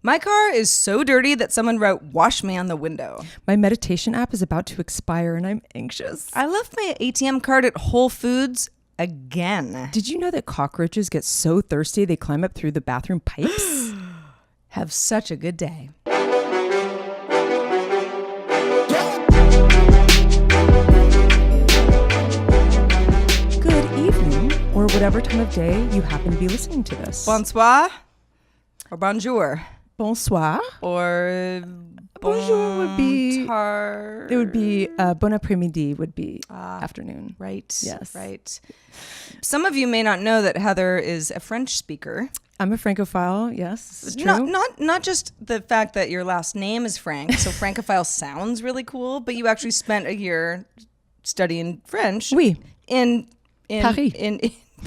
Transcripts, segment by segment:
My car is so dirty that someone wrote, "Wash me" on the window. My meditation app is about to expire and I'm anxious. I left my ATM card at Whole Foods again. Did you know that cockroaches get so thirsty they climb up through the bathroom pipes? Have such a good day. Good evening, or whatever time of day you happen to be listening to this. Bonsoir or bonjour. Bonsoir. Or Bonjour would be... tar- It would be bon après-midi would be afternoon. Right. Yes. Right. Some of you may not know that Heather is a French speaker. I'm a Francophile. Yes, this is true. Not just the fact that your last name is Frank, so Francophile sounds really cool, but you actually spent a year studying French. Oui. In Paris. In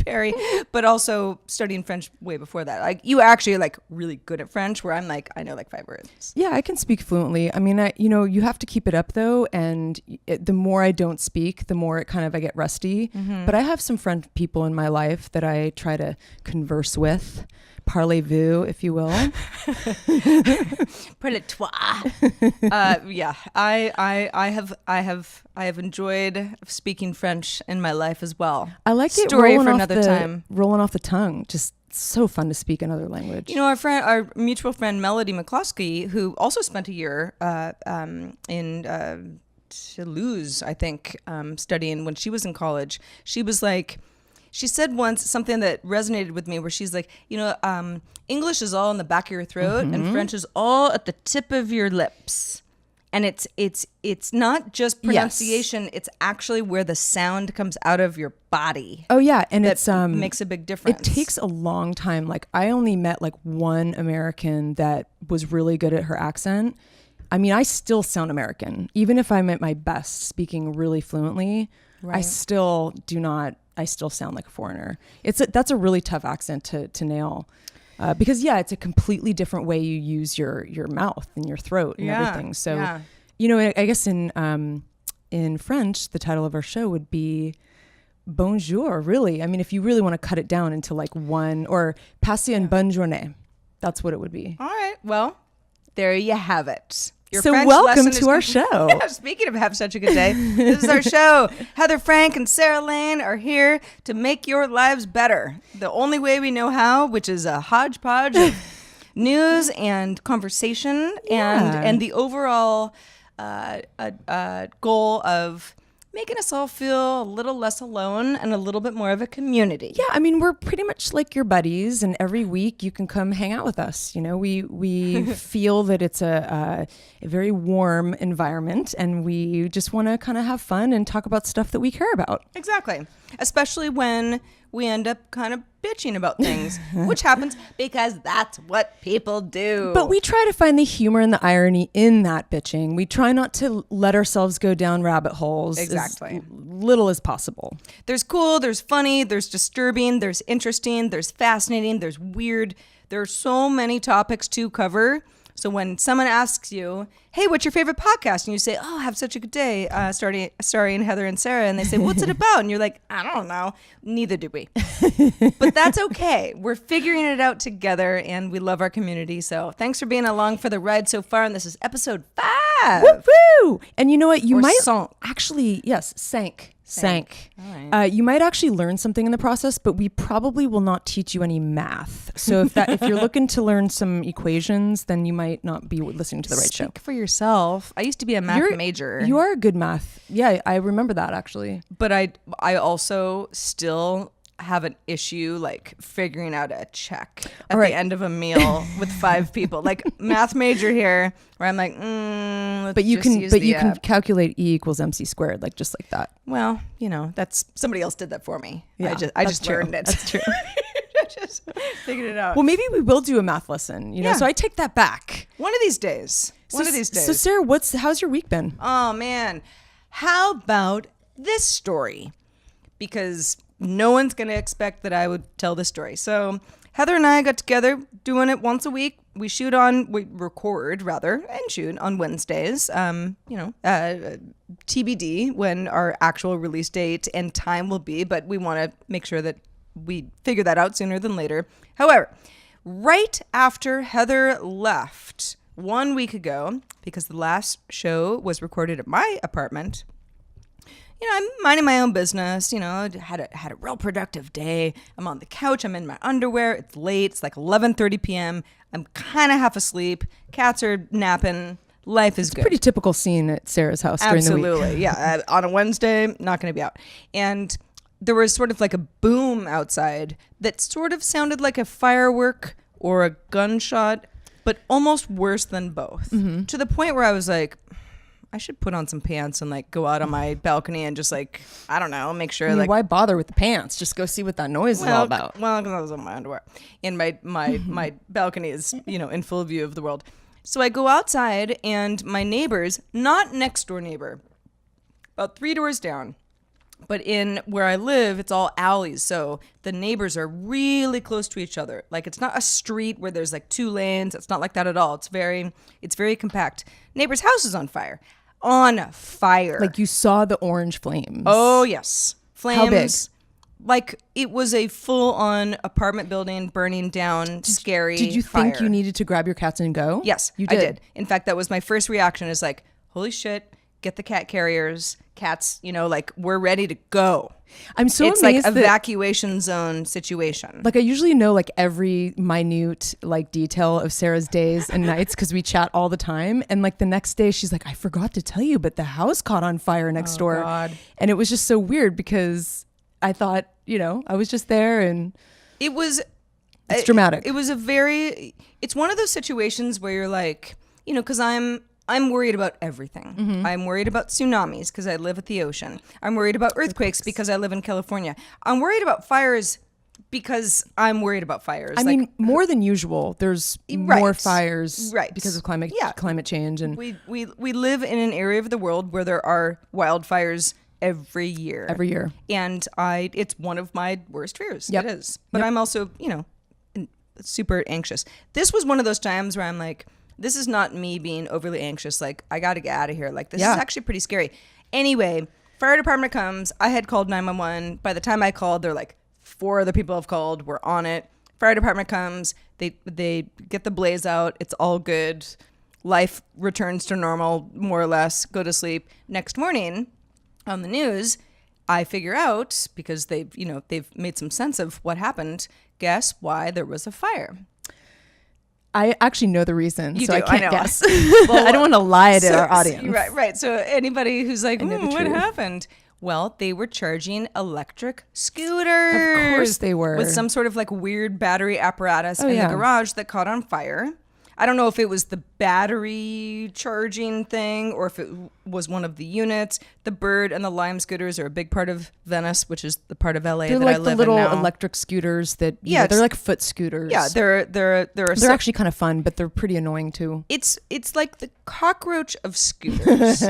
Paris, but also studying French way before that. Like, you actually are like really good at French, where I'm like, I know like 5 words. Yeah, I can speak fluently. I mean, you have to keep it up though, and the more I don't speak, the more I get rusty. Mm-hmm. But I have some French people in my life that I try to converse with. Parlez-vous, if you will. Parle-toi. Yeah, I have enjoyed speaking French in my life as well. I like it. Story for another time. Rolling off the tongue, just so fun to speak another language. You know, our mutual friend Melody McCloskey, who also spent a year in Toulouse, I think, studying when she was in college. She said once something that resonated with me, where she's like, English is all in the back of your throat, mm-hmm. and French is all at the tip of your lips. And it's not just pronunciation; yes. It's actually where the sound comes out of your body. Oh yeah, and it makes a big difference. It takes a long time. Like, I only met like one American that was really good at her accent. I mean, I still sound American, even if I'm at my best speaking really fluently. Right. I still sound like a foreigner. That's a really tough accent to nail. Because it's a completely different way you use your mouth and your throat and everything. So, I guess in French, the title of our show would be bonjour, really. I mean, if you really want to cut it down into like one, or passez une bonne journée. That's what it would be. All right. Well, there you have it. So welcome to our show. Yeah, speaking of have such a good day, this is our show. Heather Frank and Sarah Lane are here to make your lives better. The only way we know how, which is a hodgepodge of news and conversation, and the overall goal of making us all feel a little less alone and a little bit more of a community. Yeah, I mean, we're pretty much like your buddies, and every week you can come hang out with us. You know, we feel that it's a very warm environment, and we just want to kind of have fun and talk about stuff that we care about. Exactly. Especially when we end up kind of bitching about things, which happens because that's what people do. But we try to find the humor and the irony in that bitching. We try not to let ourselves go down rabbit holes as little as possible. There's cool, there's funny, there's disturbing, there's interesting, there's fascinating, there's weird. There are so many topics to cover. So when someone asks you, hey, what's your favorite podcast? And you say, oh, have such a good day, starring Heather and Sarah. And they say, what's it about? And you're like, I don't know. Neither do we. But that's okay. We're figuring it out together, and we love our community. So thanks for being along for the ride so far. And this is episode 5. Woo-hoo! And you know what? You might actually, sank. All right. You might actually learn something in the process, but we probably will not teach you any math. So if you're looking to learn some equations, then you might not be listening to the right show. Speak for yourself. I used to be a math major. You are a good math. Yeah, I remember that actually. But I also still have an issue like figuring out a check at the end of a meal with 5 people. Like, math major here, where I'm like, but you can calculate E equals MC squared, like just like that. Well, that's somebody else did that for me. Yeah, I just learned it. That's true. I just figured it out. Well, maybe we will do a math lesson. So I take that back. One of these days. So Sarah, how's your week been? Oh man, how about this story? Because no one's going to expect that I would tell this story. So Heather and I got together doing it once a week. We record and shoot on Wednesdays. TBD when our actual release date and time will be, but we want to make sure that we figure that out sooner than later. However, right after Heather left 1 week ago, because the last show was recorded at my apartment. I'm minding my own business, had a real productive day. I'm on the couch, I'm in my underwear, it's late, it's like 11:30 p.m. I'm kind of half asleep, cats are napping, life is good. Pretty typical scene at Sarah's house during the week. Absolutely, yeah. On a Wednesday, not going to be out. And there was sort of like a boom outside that sort of sounded like a firework or a gunshot, but almost worse than both. Mm-hmm. To the point where I was like, I should put on some pants and like go out on my balcony and just like, I don't know, make sure like, why bother with the pants? Just go see what that noise is all about. Well, because I was on my underwear and my balcony is, in full view of the world. So I go outside and my neighbors, not next door neighbor, about 3 doors down, but in where I live, it's all alleys. So the neighbors are really close to each other. Like it's not a street where there's like 2 lanes. It's not like that at all. It's very compact. Neighbor's house is on fire. On fire. Like you saw the orange flames. Oh, yes. Flames. How big? Like it was a full-on apartment building burning down, scary Did you fire. think you needed to grab your cats and go? Yes, you did. I did. In fact, that was my first reaction is like, holy shit, get the cat carriers, cats, like we're ready to go. I'm so it's amazed like evacuation zone situation. Like I usually know like every minute like detail of Sarah's days and nights because we chat all the time. And like the next day she's like, I forgot to tell you, but the house caught on fire next door. God. And it was just so weird because I thought, I was just there and it's dramatic. It's one of those situations where you're like, because I'm worried about everything. Mm-hmm. I'm worried about tsunamis because I live at the ocean. I'm worried about earthquakes because I live in California. I'm worried about fires because I'm worried about fires. I mean, more than usual. There's more fires because of climate change, and we live in an area of the world where there are wildfires every year. And it's one of my worst fears. Yep. It is. But I'm also, super anxious. This was one of those times where I'm like, this is not me being overly anxious. Like, I got to get out of here. Like, this is actually pretty scary. Anyway, fire department comes. I had called 911. By the time I called, they're like, 4 other people have called. We're on it. Fire department comes. They get the blaze out. It's all good. Life returns to normal, more or less. Go to sleep. Next morning on the news, I figure out, because they've made some sense of what happened, guess why there was a fire. I actually know the reason, so I can't guess. Well, I don't want to lie to our audience. Right. So anybody who's like, what happened? Well, they were charging electric scooters. Of course they were. With some sort of like weird battery apparatus in the garage that caught on fire. I don't know if it was the battery charging thing or if it was one of the units. The Bird and the Lime scooters are a big part of Venice, which is the part of LA that I live in now. They're like the little electric scooters that, they're like foot scooters. Yeah, they're actually kind of fun, but they're pretty annoying too. It's like the cockroach of scooters.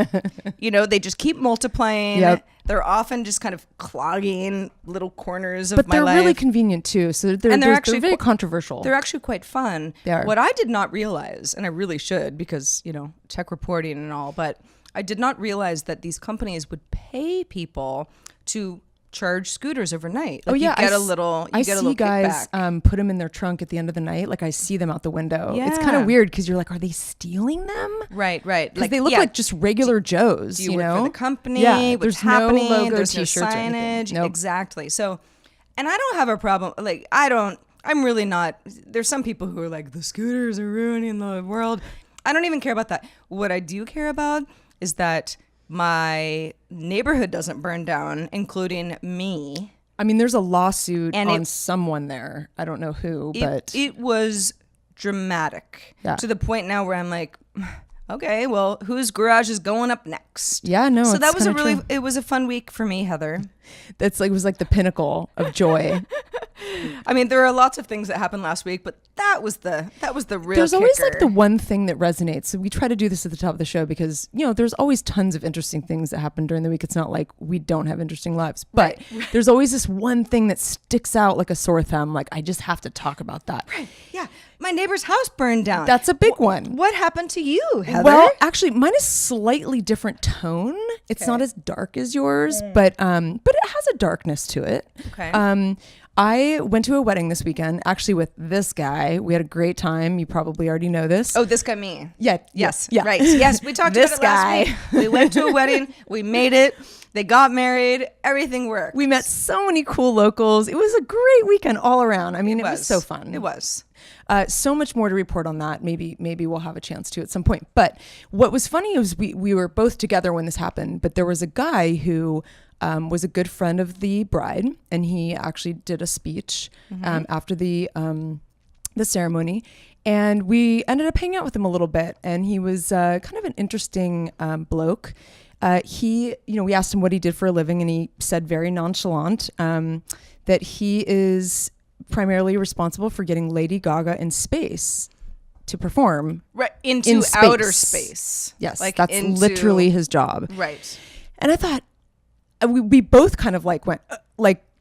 They just keep multiplying. Yep. They're often just kind of clogging little corners of my life. But they're really convenient too. So they're very controversial. They're actually quite fun. They are. What I did not realize, and I really should because, tech reporting and all, but I did not realize that these companies would pay people to charge scooters overnight. Like I see guys put them in their trunk at the end of the night. Like I see them out the window. Yeah. It's kind of weird because you're like, are they stealing them? Right. Because they look like just regular Joes. Do you work for the company? Yeah. What's happening? No logo, there's T-shirts, no signage. Nope. Exactly. So, and I don't have a problem. Like I'm really not. There's some people who are like, the scooters are ruining the world. I don't even care about that. What I do care about is that my neighborhood doesn't burn down, including me. I mean, there's a lawsuit on someone there. I don't know who, but it was dramatic to the point now where I'm like, okay, well, whose garage is going up next? Yeah, no. So that was it was a fun week for me, Heather. It was like the pinnacle of joy. I mean, there are lots of things that happened last week, but that was the real There's kicker. Always like the one thing that resonates. So we try to do this at the top of the show because, there's always tons of interesting things that happen during the week. It's not like we don't have interesting lives, but there's always this one thing that sticks out like a sore thumb. Like, I just have to talk about that. Right. Yeah. My neighbor's house burned down. That's a big one. What happened to you, Heather? Well, actually, mine is slightly different tone. It's not as dark as yours, but it has a darkness to it. Okay. I went to a wedding this weekend, actually with this guy. We had a great time. You probably already know this. Oh, this guy, me. Yeah. Yes. Yeah. Right. Yes. We talked This about it last week. We went to a wedding. We made it. They got married. Everything worked. We met so many cool locals. It was a great weekend all around. I mean, it was so fun. It was. So much more to report on that. Maybe we'll have a chance to at some point. But what was funny was we were both together when this happened, but there was a guy who was a good friend of the bride, and he actually did a speech after the ceremony, and we ended up hanging out with him a little bit. And he was kind of an interesting bloke. We asked him what he did for a living, and he said very nonchalant that he is primarily responsible for getting Lady Gaga in space to perform into outer space. Yes, like that's literally his job. Right. And I thought we both kind of like went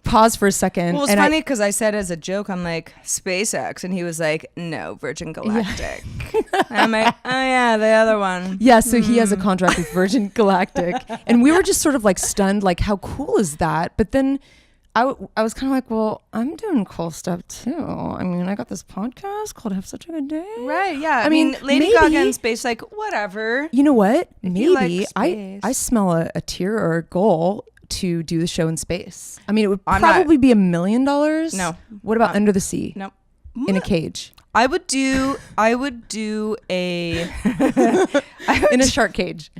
paused for a second. Well, it was funny because I said as a joke, I'm like, SpaceX, and he was like, no, Virgin Galactic. And I'm like, oh yeah, the other one. Yeah, so he has a contract with Virgin Galactic, and we were just sort of like stunned, like how cool is that? But then I was kind of like, well, I'm doing cool stuff too. I mean, I got this podcast called Have Such a Good Day. Right, yeah. I mean, Lady Gaga in space, like, whatever. You know what? Maybe I smell a tier or a goal to do the show in space. I mean, it would probably be $1 million. No. What about under the sea? No. In a cage. I would do a in a shark cage.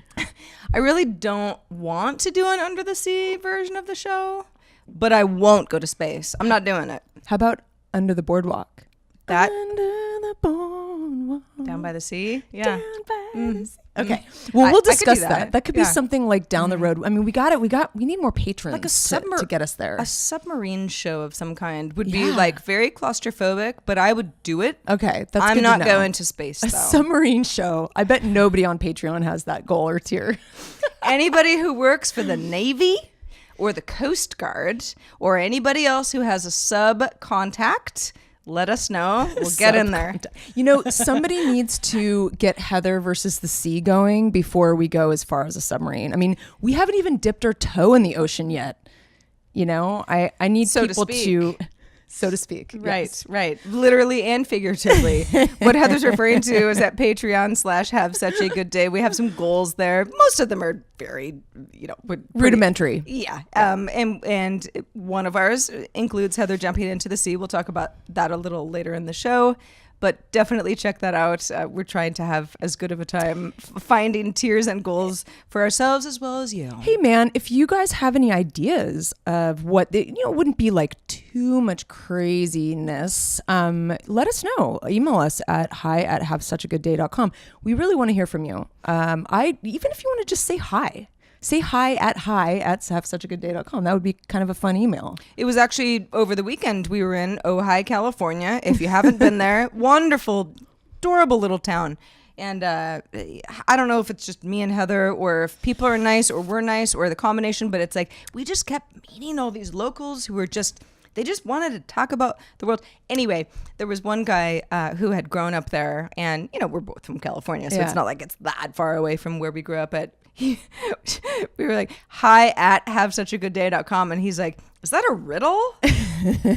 I really don't want to do an under the sea version of the show, but I won't go to space. I'm not doing it. How about under the boardwalk? That under the boardwalk. Down by the sea? Yeah. Okay. Well, we'll discuss that. that. That could be something like down the road. I mean, we need more patrons like to get us there. A submarine show of some kind would be like very claustrophobic, but I would do it. Okay. That's I'm good not to know. going to space though. A submarine show. I bet nobody on Patreon has that goal or tier. Anybody who works for the Navy or the Coast Guard or anybody else who has a sub contact, let us know. We'll get in there. You know, somebody needs to get Heather versus the sea going before we go as far as a submarine. I mean, we haven't even dipped our toe in the ocean yet. You know, I need people to, so to speak. Right, yes. right. Literally and figuratively. What Heather's referring to is at Patreon/Have Such a Good Day. We have some goals there. Most of them are very, rudimentary. Yeah. And one of ours includes Heather jumping into the sea. We'll talk about that a little later in the show. But definitely check that out. We're trying to have as good of a time finding tiers and goals for ourselves as well as you. Hey, man, if you guys have any ideas of what, it wouldn't be like too much craziness, let us know. Email us at hi@havesuchagooddday.com. We really want to hear from you. Even if you want to just say hi. Say hi@havesuchagooddday.com. That would be kind of a fun email. It was actually over the weekend. We were in Ojai, California. If you haven't been there, wonderful, adorable little town. And I don't know if it's just me and Heather or if people are nice or we're nice or the combination, but it's like we just kept meeting all these locals who were they just wanted to talk about the world. Anyway, there was one guy who had grown up there, and we're both from California, so it's not like it's that far away from where we grew up at. We were like, hi@havesuchagooddday.com, and he's like, is that a riddle?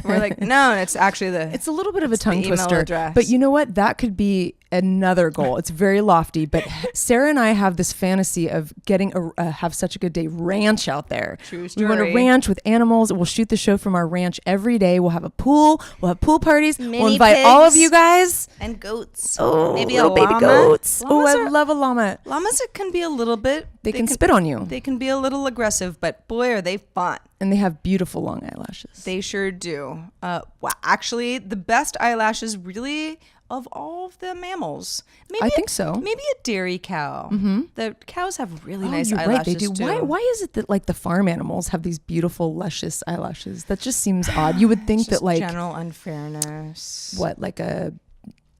We're like, no, and it's actually it's a little bit of a tongue twister address. But you know what, that could be another goal. It's very lofty, but Sarah and I have this fantasy of getting a Have Such a Good Day ranch out there. True story. We want a ranch with animals. We'll shoot the show from our ranch every day. We'll have a pool. We'll have pool parties. We'll invite all of you guys. And goats. Oh, maybe little baby goats. I love a llama. Llamas can be a little bit. They can spit on you. They can be a little aggressive, but boy, are they fun. And they have beautiful long eyelashes. They sure do. Wow, actually, the best eyelashes really of all of the mammals. I think so. Maybe a dairy cow. Mm-hmm. The cows have really nice you're eyelashes right, they do. too. Why is it that like the farm animals have these beautiful, luscious eyelashes? That just seems odd. You would think that like general unfairness.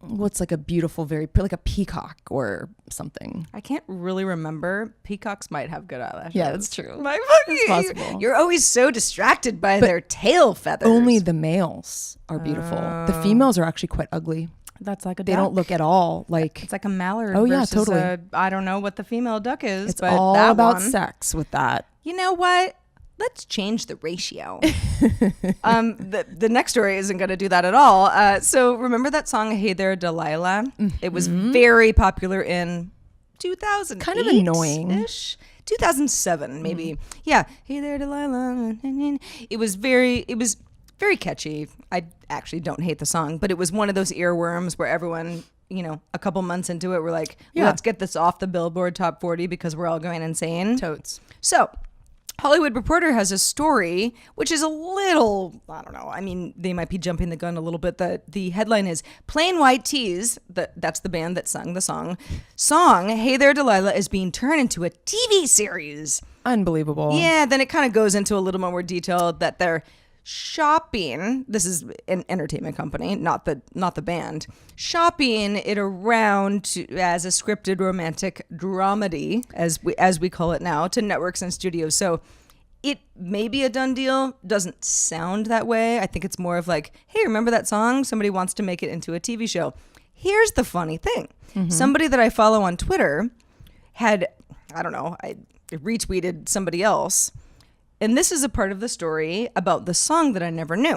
What's like a beautiful, very like a peacock or something. I can't really remember. Peacocks might have good eyelashes. Yeah, that's true. It's possible. You're always so distracted by their tail feathers. Only the males are beautiful. The females are actually quite ugly. That's like a They duck. don't look at all like. It's like a mallard. Oh yeah, versus totally. I don't know what the female duck is. It's but all that about one, sex with that. You know what? let's change the ratio. The next story isn't going to do that at all. So remember that song, Hey There, Delilah? It was very popular in 2000. Kind of annoying. 2007, maybe. Yeah. Hey There, Delilah. It was very catchy. I actually don't hate the song, but it was one of those earworms where everyone, a couple months into it, we're like, let's get this off the Billboard Top 40 because we're all going insane. Totes. So, Hollywood Reporter has a story, which is a little, I don't know. I mean, they might be jumping the gun a little bit. The headline is Plain White Tees, that's the band that sung the song, Hey There, Delilah is being turned into a TV series. Unbelievable. Yeah, then it kind of goes into a little more detail that they're shopping, this is an entertainment company, not the band, shopping it around as a scripted romantic dramedy, as we call it now, to networks and studios. So it may be a done deal. Doesn't sound that way. I think it's more of like, hey, remember that song? Somebody wants to make it into a TV show. Here's the funny thing. Somebody that I follow on Twitter had, I don't know, I retweeted somebody else. And this is a part of the story about the song that I never knew.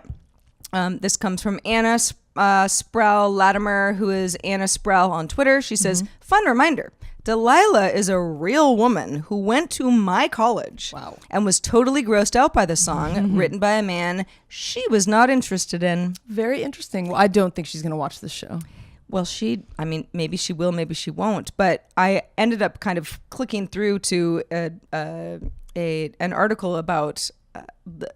This comes from Anna Sproul Latimer, who is Anna Sproul on Twitter. She says, fun reminder, Delilah is a real woman who went to my college and was totally grossed out by the song written by a man she was not interested in. Very interesting. Well, I don't think she's going to watch this show. Well, maybe she will, maybe she won't. But I ended up kind of clicking through to an article about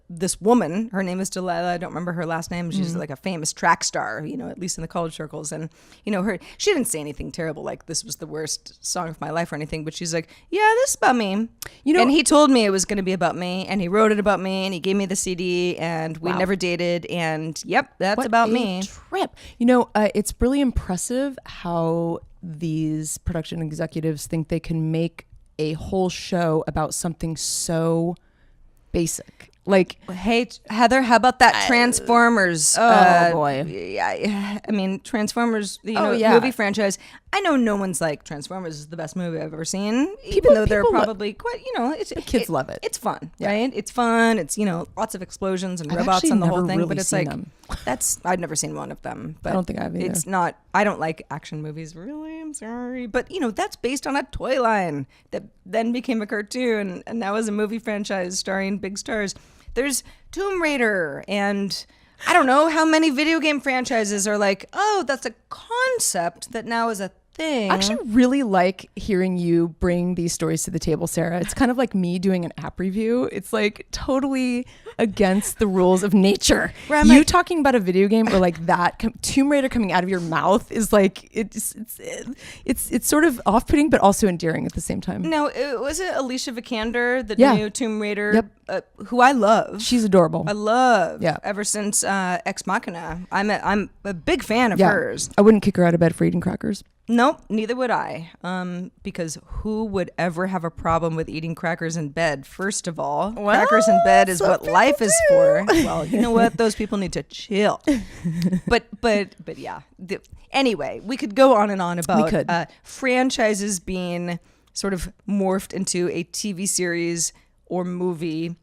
this woman. Her name is Delilah. I don't remember her last name. She's like a famous track star, at least in the college circles. And, she didn't say anything terrible, like this was the worst song of my life or anything. But she's like, yeah, this is about me. And he told me it was going to be about me. And he wrote it about me. And he gave me the CD. And we never dated. And yep, that's about me. Trip. It's really impressive how these production executives think they can make a whole show about something so basic. Like, hey, Heather, how about that Transformers? Boy. Yeah, I mean, Transformers, movie franchise. I know no one's like, Transformers is the best movie I've ever seen, even though they're probably quite, kids love it. It's fun, right? It's fun. It's, lots of explosions and robots and the whole thing, but it's like, I've never seen one of them. But I don't think I've either. It's not, I don't like action movies, really, I'm sorry. But, that's based on a toy line that then became a cartoon and now is a movie franchise starring big stars. There's Tomb Raider, and I don't know how many video game franchises are like, oh, that's a concept that now is a thing. I actually really like hearing you bring these stories to the table, Sarah. It's kind of like me doing an app review. It's like totally against the rules of nature. You talking about a video game or like that Tomb Raider coming out of your mouth is like it's sort of off-putting but also endearing at the same time. No, was it Alicia Vikander, the new Tomb Raider, who I love. She's adorable. I love. Yeah. Ever since Ex Machina, I'm a big fan of hers. I wouldn't kick her out of bed for eating crackers. Nope, neither would I. Because who would ever have a problem with eating crackers in bed? First of all, crackers in bed is what life is for. Well, you know what? Those people need to chill. But yeah. Anyway, we could go on and on about franchises being sort of morphed into a TV series or movie.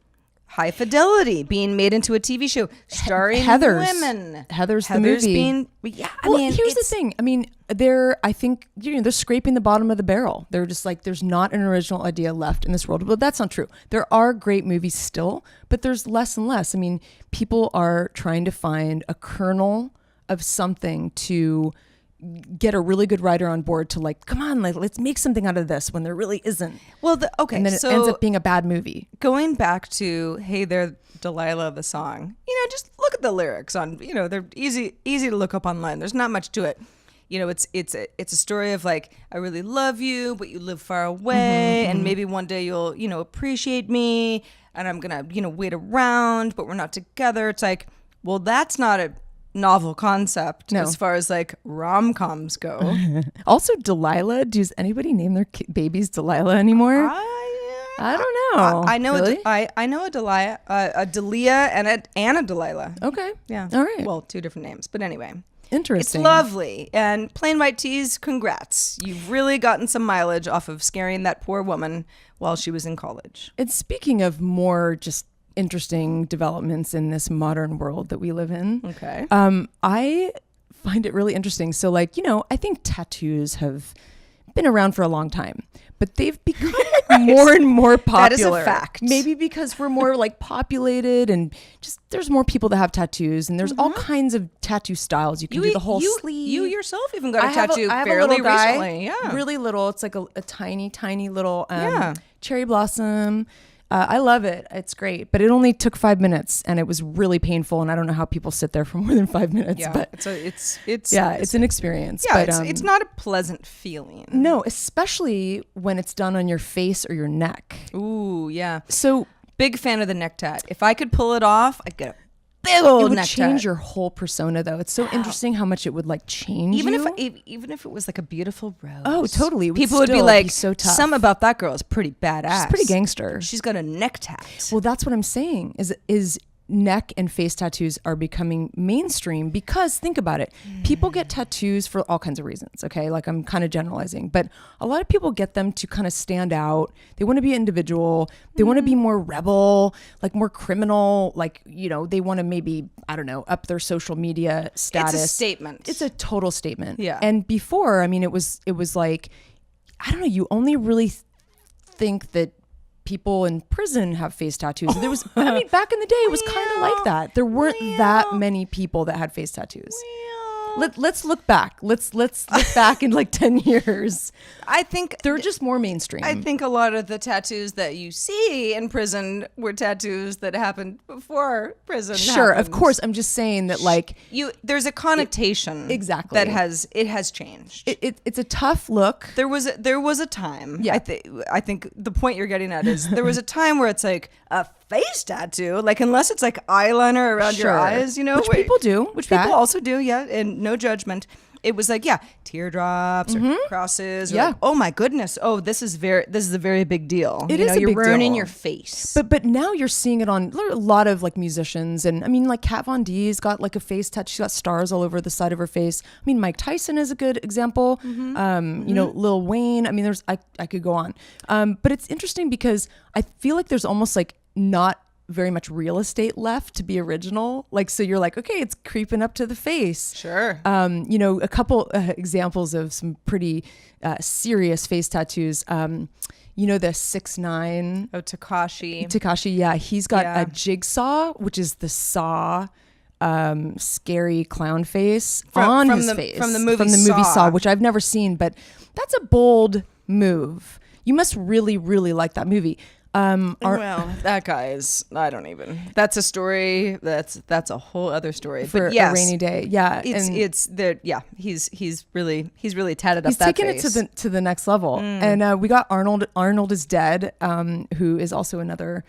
High Fidelity being made into a TV show starring women. Heather's the movie. Here's the thing. I mean, I think they're scraping the bottom of the barrel. They're just like, there's not an original idea left in this world. But that's not true. There are great movies still, but there's less and less. I mean, people are trying to find a kernel of something to get a really good writer on board to like, come on, like, let's make something out of this when there really isn't. Well, and then it ends up being a bad movie. Going back to Hey There, Delilah, the song, just look at the lyrics on, they're easy to look up online. There's not much to it. It's a story of like, I really love you, but you live far away, and maybe one day you'll, appreciate me, and I'm gonna, wait around, but we're not together. It's like, well, that's not a novel concept as far as like rom-coms go. Also, Delilah. Does anybody name their babies Delilah anymore? I don't know. I know. Really? I know a Delilah, a Delia, and a Delilah. Okay. Yeah. All right. Well, two different names, but anyway. Interesting. It's lovely. And Plain White Tees, congrats. You've really gotten some mileage off of scaring that poor woman while she was in college. And speaking of more just interesting developments in this modern world that we live in. Okay. I find it really interesting. So like, I think tattoos have been around for a long time, but they've become like more and more popular. That is a fact. Maybe because we're more like populated and just there's more people that have tattoos, and there's all kinds of tattoo styles. You can do the whole sleeve. You yourself even got a I have tattoo I have fairly a little guy, recently. Yeah. really little. It's like a tiny, tiny little cherry blossom. I love it. It's great, but it only took 5 minutes, and it was really painful. And I don't know how people sit there for more than 5 minutes. Yeah, but it's an experience. Yeah, but, it's not a pleasant feeling. No, especially when it's done on your face or your neck. Ooh, yeah. So big fan of the neck tat. If I could pull it off, I'd get a big old it would neck change tat. your whole persona, though. It's so interesting how much it would like change Even you. even if it was like a beautiful rose. Oh, totally. People would be still like, so tough. some about that girl is pretty badass. She's pretty gangster. She's got a neck tat. Well, that's what I'm saying. Is neck and face tattoos are becoming mainstream because think about it. People get tattoos for all kinds of reasons. Okay, like I'm kind of generalizing, but a lot of people get them to kind of stand out. They want to be individual. They want to be more rebel, like more criminal. Like they want to maybe up their social media status. It's a statement. It's a total statement. Yeah. And before, I mean, it was like, I don't know. You only really think that people in prison have face tattoos. There was, I mean, back in the day, it was kind of like that. There weren't that many people that had face tattoos. Let's look back. Let's look back in like 10 years. I think they're just more mainstream. I think a lot of the tattoos that you see in prison were tattoos that happened before prison. Sure, happened. of course. I'm just saying that like there's a connotation exactly that has changed. It's a tough look. There was a time. Yeah. I think the point you're getting at is there was a time where it's like a face tattoo, like unless it's like eyeliner around your eyes, which people do, which people also do, yeah, and no judgment. It was like, teardrops or crosses. Or like, oh my goodness. Oh, this is a very big deal. It is a big you're ruining deal. your face. But now you're seeing it on a lot of like musicians, and I mean like Kat Von D's got like a face tattoo. She's got stars all over the side of her face. I mean Mike Tyson is a good example. Lil Wayne. I mean I could go on. But it's interesting because I feel like there's almost like not very much real estate left to be original. Like, so you're like, okay, it's creeping up to the face. Sure. A couple examples of some pretty serious face tattoos. The 6ix9ine. Oh, Tekashi. Tekashi, yeah. He's got a jigsaw, which is the Saw scary clown face on his face. From the movie Saw, which I've never seen, but that's a bold move. You must really, really like that movie. Well, that guy is, I don't even, that's a story. That's a whole other story. For but yes, a rainy day. Yeah. It's there. Yeah. He's really tatted up he's that taken face. it to the next level. And we got Arnold is Dead, who is also another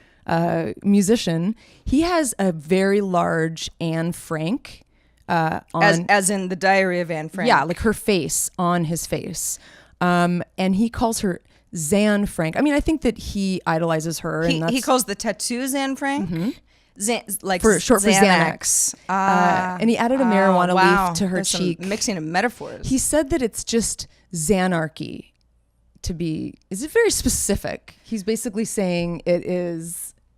musician. He has a very large Anne Frank, as in the Diary of Anne Frank. Yeah. Like her face on his face. And he calls her Zan Frank. I mean, I think that he idolizes her. He calls the tattoo Zan Frank. Like for short for Xanax. And he added a marijuana leaf to her cheek. Mixing of metaphors. He said that it's just Xanarchy is it very specific? He's basically saying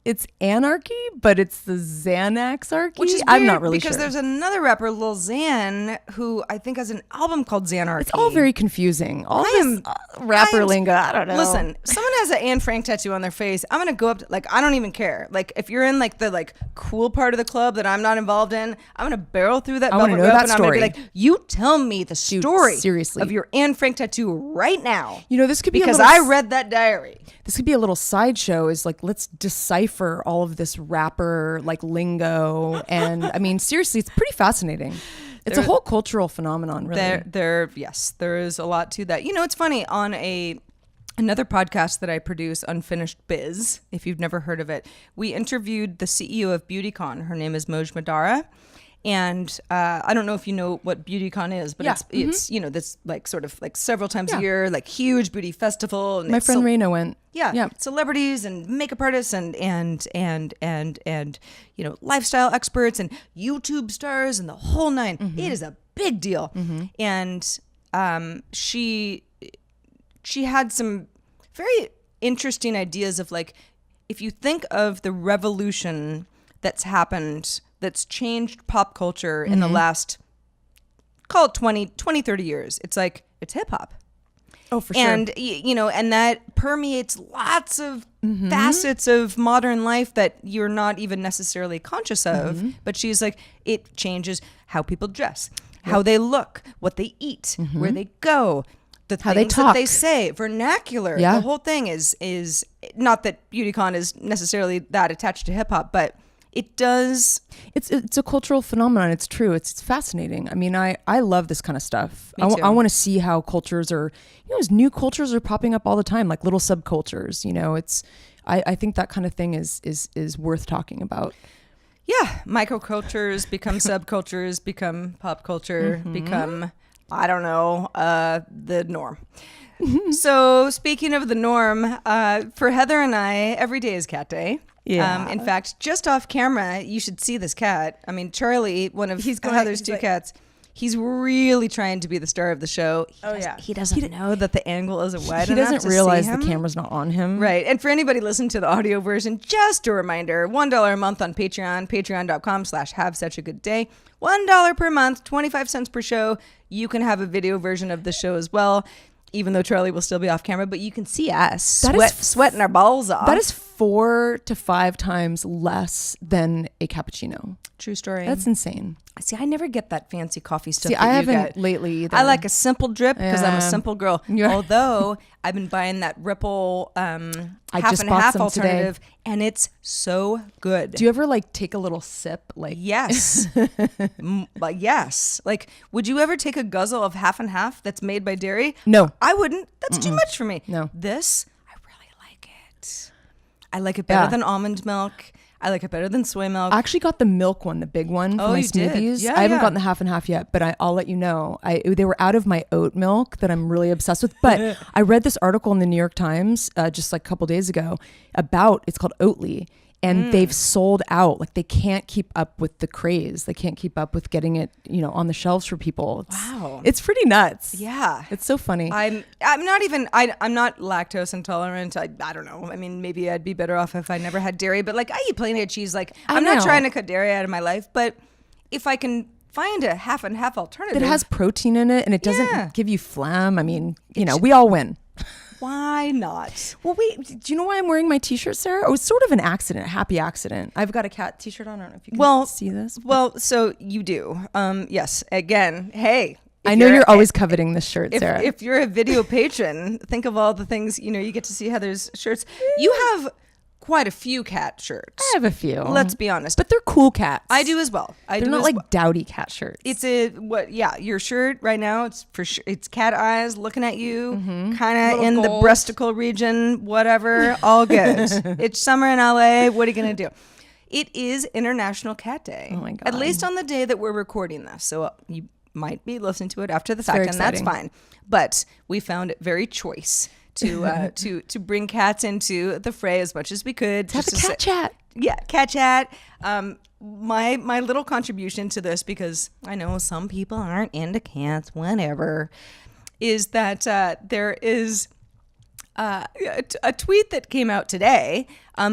it's anarchy, but it's the Xanaxarchy. Which is weird, I'm not really because sure. there's another rapper, Lil Xan, who I think has an album called Xanarchy. It's all very confusing. All this rapper lingo, I don't know. Listen, someone has an Anne Frank tattoo on their face. I'm gonna go up to, like, I don't even care. Like, if you're in like the like cool part of the club that I'm not involved in, I'm gonna barrel through that velvet rope and I'm gonna be like, you tell me the story seriously of your Anne Frank tattoo right now. This could be because I read that diary. This could be a little sideshow. Is like, let's decipher all of this rapper like lingo, and I mean, seriously, it's pretty fascinating. It's a whole cultural phenomenon, really. There is a lot to that. It's funny, on another podcast that I produce, Unfinished Biz, if you've never heard of it, we interviewed the CEO of BeautyCon. Her name is Moj Madara. And I don't know if you know what BeautyCon is, but it's this like sort of like several times a year, like huge beauty festival. And my friend Reina went. Yeah, celebrities and makeup artists and lifestyle experts and YouTube stars and the whole nine. It is a big deal. And she had some very interesting ideas of like, if you think of the revolution that's happened, that's changed pop culture in the last, call it 20, 30 years, it's like, it's hip hop. Oh, for sure. And, and that permeates lots of facets of modern life that you're not even necessarily conscious of. But she's like, it changes how people dress, how they look, what they eat, where they go, the how things they talk, that they say, vernacular. The whole thing is not that BeautyCon is necessarily that attached to hip hop, but it does. It's a cultural phenomenon. It's true. It's fascinating. I mean, I love this kind of stuff. Me too. I want to see how cultures are, as new cultures are popping up all the time, like little subcultures. I think that kind of thing is worth talking about. Yeah, microcultures become subcultures, become pop culture, become, I don't know, the norm. So speaking of the norm, for Heather and I, every day is cat day. Yeah. In fact, just off camera, you should see this cat. I mean, Charlie, one of Heather's two cats, he's really trying to be the star of the show. He doesn't know that the angle isn't wide enough. He doesn't realize the camera's not on him. Right. And for anybody listening to the audio version, just a reminder, $1 a month on Patreon, patreon.com/havesuchagoodday. $1 per month, 25 cents per show. You can have a video version of the show as well, even though Charlie will still be off camera, but you can see us sweating our balls off. That is 4 to 5 times less than a cappuccino. True story. That's insane. See, I never get that fancy coffee stuff. See, that I you haven't get. lately either. I like a simple drip because I'm a Yeah. simple girl. Although I've been buying that Ripple half just and bought half some alternative, and it's so good. Do you ever take a little sip? Yes. But yes. Would you ever take a guzzle of half and half that's made by dairy? No. I wouldn't. That's too much for me. No. This, I really like it. I like it better than almond milk. I like it better than soy milk. I actually got the milk one, the big one for my you did? smoothies. Yeah, I haven't yeah. gotten the half and half yet, but I'll let you know. They were out of my oat milk that I'm really obsessed with. But I read this article in the New York Times just a couple days ago it's called Oatly. And they've sold out. They can't keep up with the craze. They can't keep up with getting it, on the shelves for people. Wow. It's pretty nuts. Yeah. It's so funny. I'm not lactose intolerant. I don't know. I mean, maybe I'd be better off if I never had dairy, but I eat plenty of cheese. I'm not trying to cut dairy out of my life, but if I can find a half and half alternative that has protein in it and it doesn't give you phlegm. I mean, we all win. Why not? Well, wait, do you know why I'm wearing my t-shirt, Sarah? It was sort of an accident, a happy accident. I've got a cat t-shirt on. I don't know if you can see this. Well, so you do. Yes. Again, hey. I know you're always coveting this shirt, Sarah. If you're a video patron, think of all the things, you get to see Heather's shirts. You have quite a few cat shirts. I have a few. Let's be honest. But they're cool cats. I do as well. They're not dowdy cat shirts. It's your shirt right now, it's for sure, it's cat eyes looking at you, kind of in the breasticle region, whatever, all good. It's summer in LA, what are you going to do? It is International Cat Day. Oh my God. At least on the day that we're recording this. So you might be listening to it after the fact, and that's fine. But we found it very choice to bring cats into the fray as much as we could. Have a cat chat. Yeah, cat chat. My little contribution to this, because I know some people aren't into cats, whatever, is that there is a tweet that came out today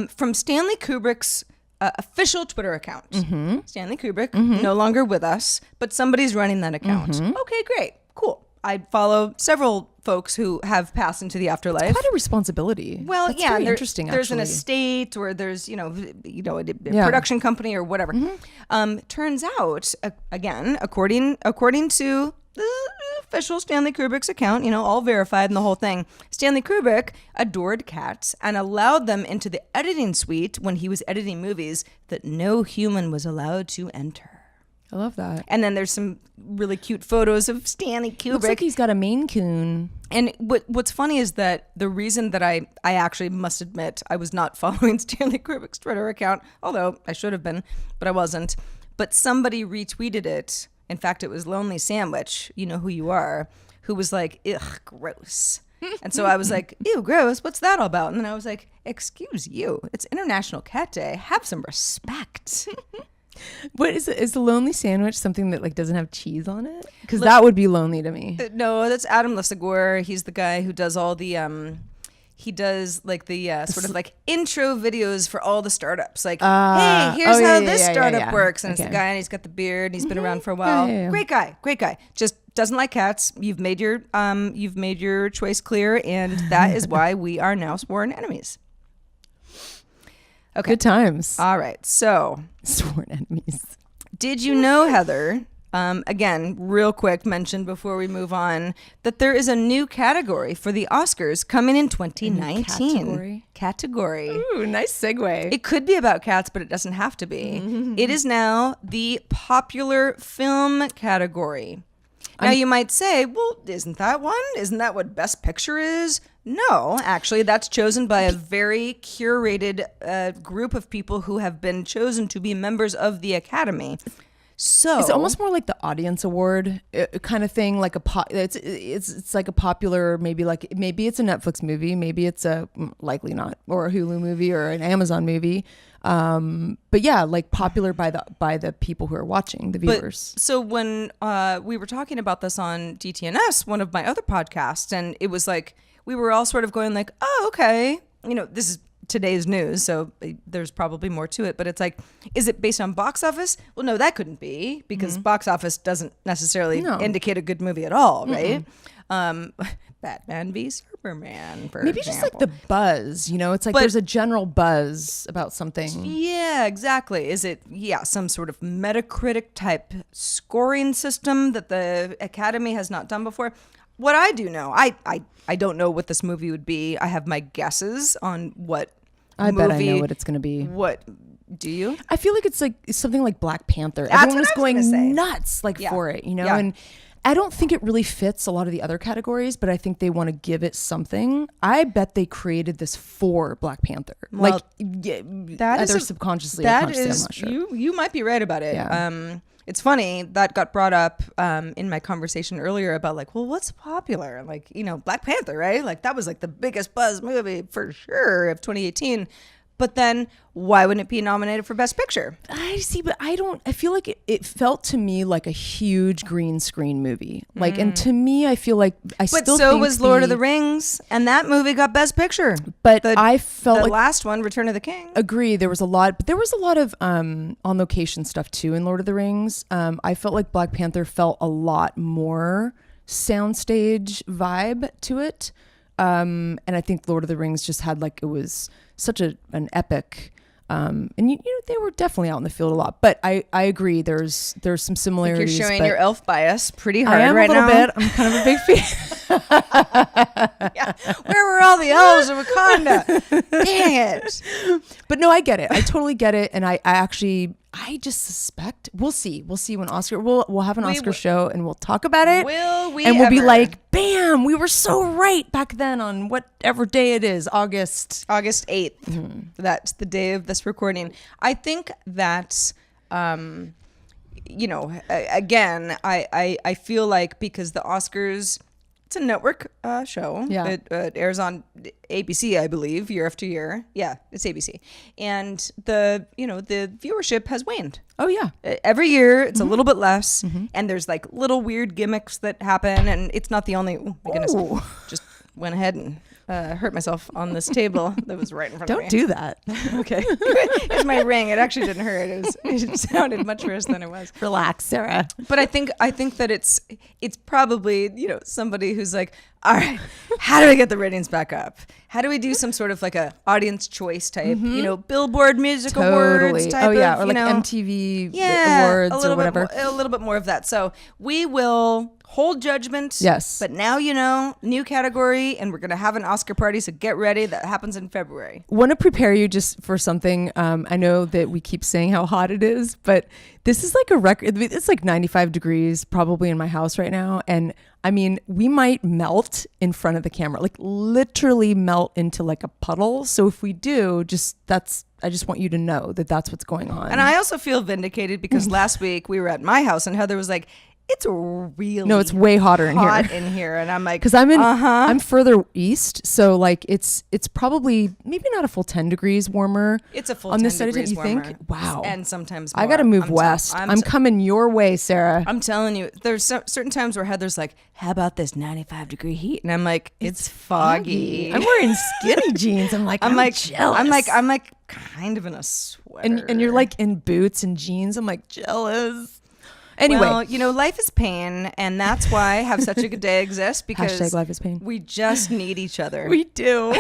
from Stanley Kubrick's official Twitter account. Stanley Kubrick, no longer with us, but somebody's running that account. Okay, great, cool. I follow several folks who have passed into the afterlife. It's quite a responsibility. Well, that's yeah, very interesting. There's an estate, or there's a production company or whatever. Turns out, again, according to the official Stanley Kubrick's account, all verified and the whole thing, Stanley Kubrick adored cats and allowed them into the editing suite when he was editing movies that no human was allowed to enter. I love that. And then there's some really cute photos of Stanley Kubrick. Looks like he's got a Maine Coon. And what's funny is that the reason that I actually must admit I was not following Stanley Kubrick's Twitter account, although I should have been, but I wasn't. But somebody retweeted it. In fact, it was Lonely Sandwich, you know who you are, who was like, ugh, gross. And so I was like, ew, gross, what's that all about? And then I was like, excuse you, it's International Cat Day. Have some respect. What is it? Is the Lonely Sandwich something that doesn't have cheese on it? Because that would be lonely to me. No, that's Adam Lisagor. He's the guy who does all the he does like the sort of like intro videos for all the startups. Like, hey, here's how this startup works. And it's the guy, and he's got the beard, and he's been around for a while. Great guy. Just doesn't like cats. You've made your choice clear, and that is why we are now sworn enemies. Okay. Good times. All right. So, sworn enemies. Did you know, Heather? Again, real quick mention before we move on, that there is a new category for the Oscars coming in 2019. Category. Ooh, nice segue. It could be about cats, but it doesn't have to be. It is now the popular film category. Now you might say, well, isn't that one? Isn't that what Best Picture is? No, actually, that's chosen by a very curated group of people who have been chosen to be members of the Academy. So it's almost more like the audience award kind of thing, like it's like a popular, maybe it's a Netflix movie, maybe it's a likely not, or a Hulu movie or an Amazon movie. But yeah, like popular by the people who are watching, the viewers. So when we were talking about this on DTNS, one of my other podcasts, and it was like we were all sort of going like, oh, okay, this is today's news, so there's probably more to it, but it's like, is it based on box office? Well, no, that couldn't be, because box office doesn't necessarily indicate a good movie at all, right? Batman v Superman, for maybe example. just like the buzz, it's like there's a general buzz about something. Yeah, exactly. Is it some sort of Metacritic type scoring system that the Academy has not done before? What I do know, I don't know what this movie would be. I have my guesses on what I bet I know what it's going to be. What do you? I feel like it's something like Black Panther. That's Everyone was going nuts for it, Yeah. And I don't think it really fits a lot of the other categories, but I think they want to give it something. I bet they created this for Black Panther. Well, either subconsciously or consciously, I'm not sure. You might be right about it. Yeah. It's funny that got brought up in my conversation earlier about like, well, what's popular? Like, Black Panther, right? Like that was like the biggest buzz movie for sure of 2018. But then why wouldn't it be nominated for Best Picture? I see, but I feel like it felt to me like a huge green screen movie. Like, and to me, I feel like But so was Lord of the Rings, and that movie got Best Picture. But I felt the like last one, Return of the King. Agree, there was a lot of on location stuff too in Lord of the Rings. I felt like Black Panther felt a lot more soundstage vibe to it. And I think Lord of the Rings just had it was such an epic, and they were definitely out in the field a lot. But I agree, there's some similarities. You're showing your elf bias pretty hard right now. I am a little bit. I'm kind of a big fan. Yeah. Where were all the elves of Wakanda? Dang it. But no, I get it. I totally get it. And I just suspect we'll see when Oscar we'll have an Oscar show and we'll talk about it. Will we? And we'll be like, bam, we were so right back then on whatever day it is, August 8th. Mm-hmm. That's the day of this recording. I think that again, I feel like because the Oscars, it's a network show. Yeah. It airs on ABC, I believe, year after year. Yeah, it's ABC. And the viewership has waned. Oh, yeah. Every year, it's a little bit less. Mm-hmm. And there's like little weird gimmicks that happen. And it's not the only, oh my goodness, just went ahead and hurt myself on this table that was right in front of me. Don't do that. Okay. It's my ring. It actually didn't hurt. It sounded much worse than it was. Relax, Sarah. But I think that it's probably, somebody who's like, all right, how do we get the ratings back up? How do we do some sort of like a audience choice type, Billboard Music Awards type or of, like MTV Awards or whatever. A little bit more of that. So we will hold judgment. Yes. But now, new category, and we're going to have an Oscar party. So get ready. That happens in February. Want to prepare you just for something. I know that we keep saying how hot it is, but this is like a record. It's like 95 degrees probably in my house right now. And I mean, we might melt in front of the camera, like literally melt into like a puddle. So if we do, I just want you to know that that's what's going on. And I also feel vindicated because last week we were at my house and Heather was like, it's really No, it's way hotter in hot here. in here, and I'm like, Because I'm further east, so like it's probably maybe not a full 10 degrees warmer. It's a full on 10 this side of degrees you warmer. think? Wow. And sometimes I more. got to move west. I'm coming your way, Sarah. I'm telling you, there's certain times where Heather's like, how about this 95-degree heat? And I'm like, it's foggy. I'm wearing skinny jeans. I'm like jealous. I'm like kind of in a sweater. And you're like in boots and jeans. I'm like jealous. Anyway, well, you know, life is pain, and that's why Have Such a Good Day exists, because hashtag life is pain. We just need each other. We do.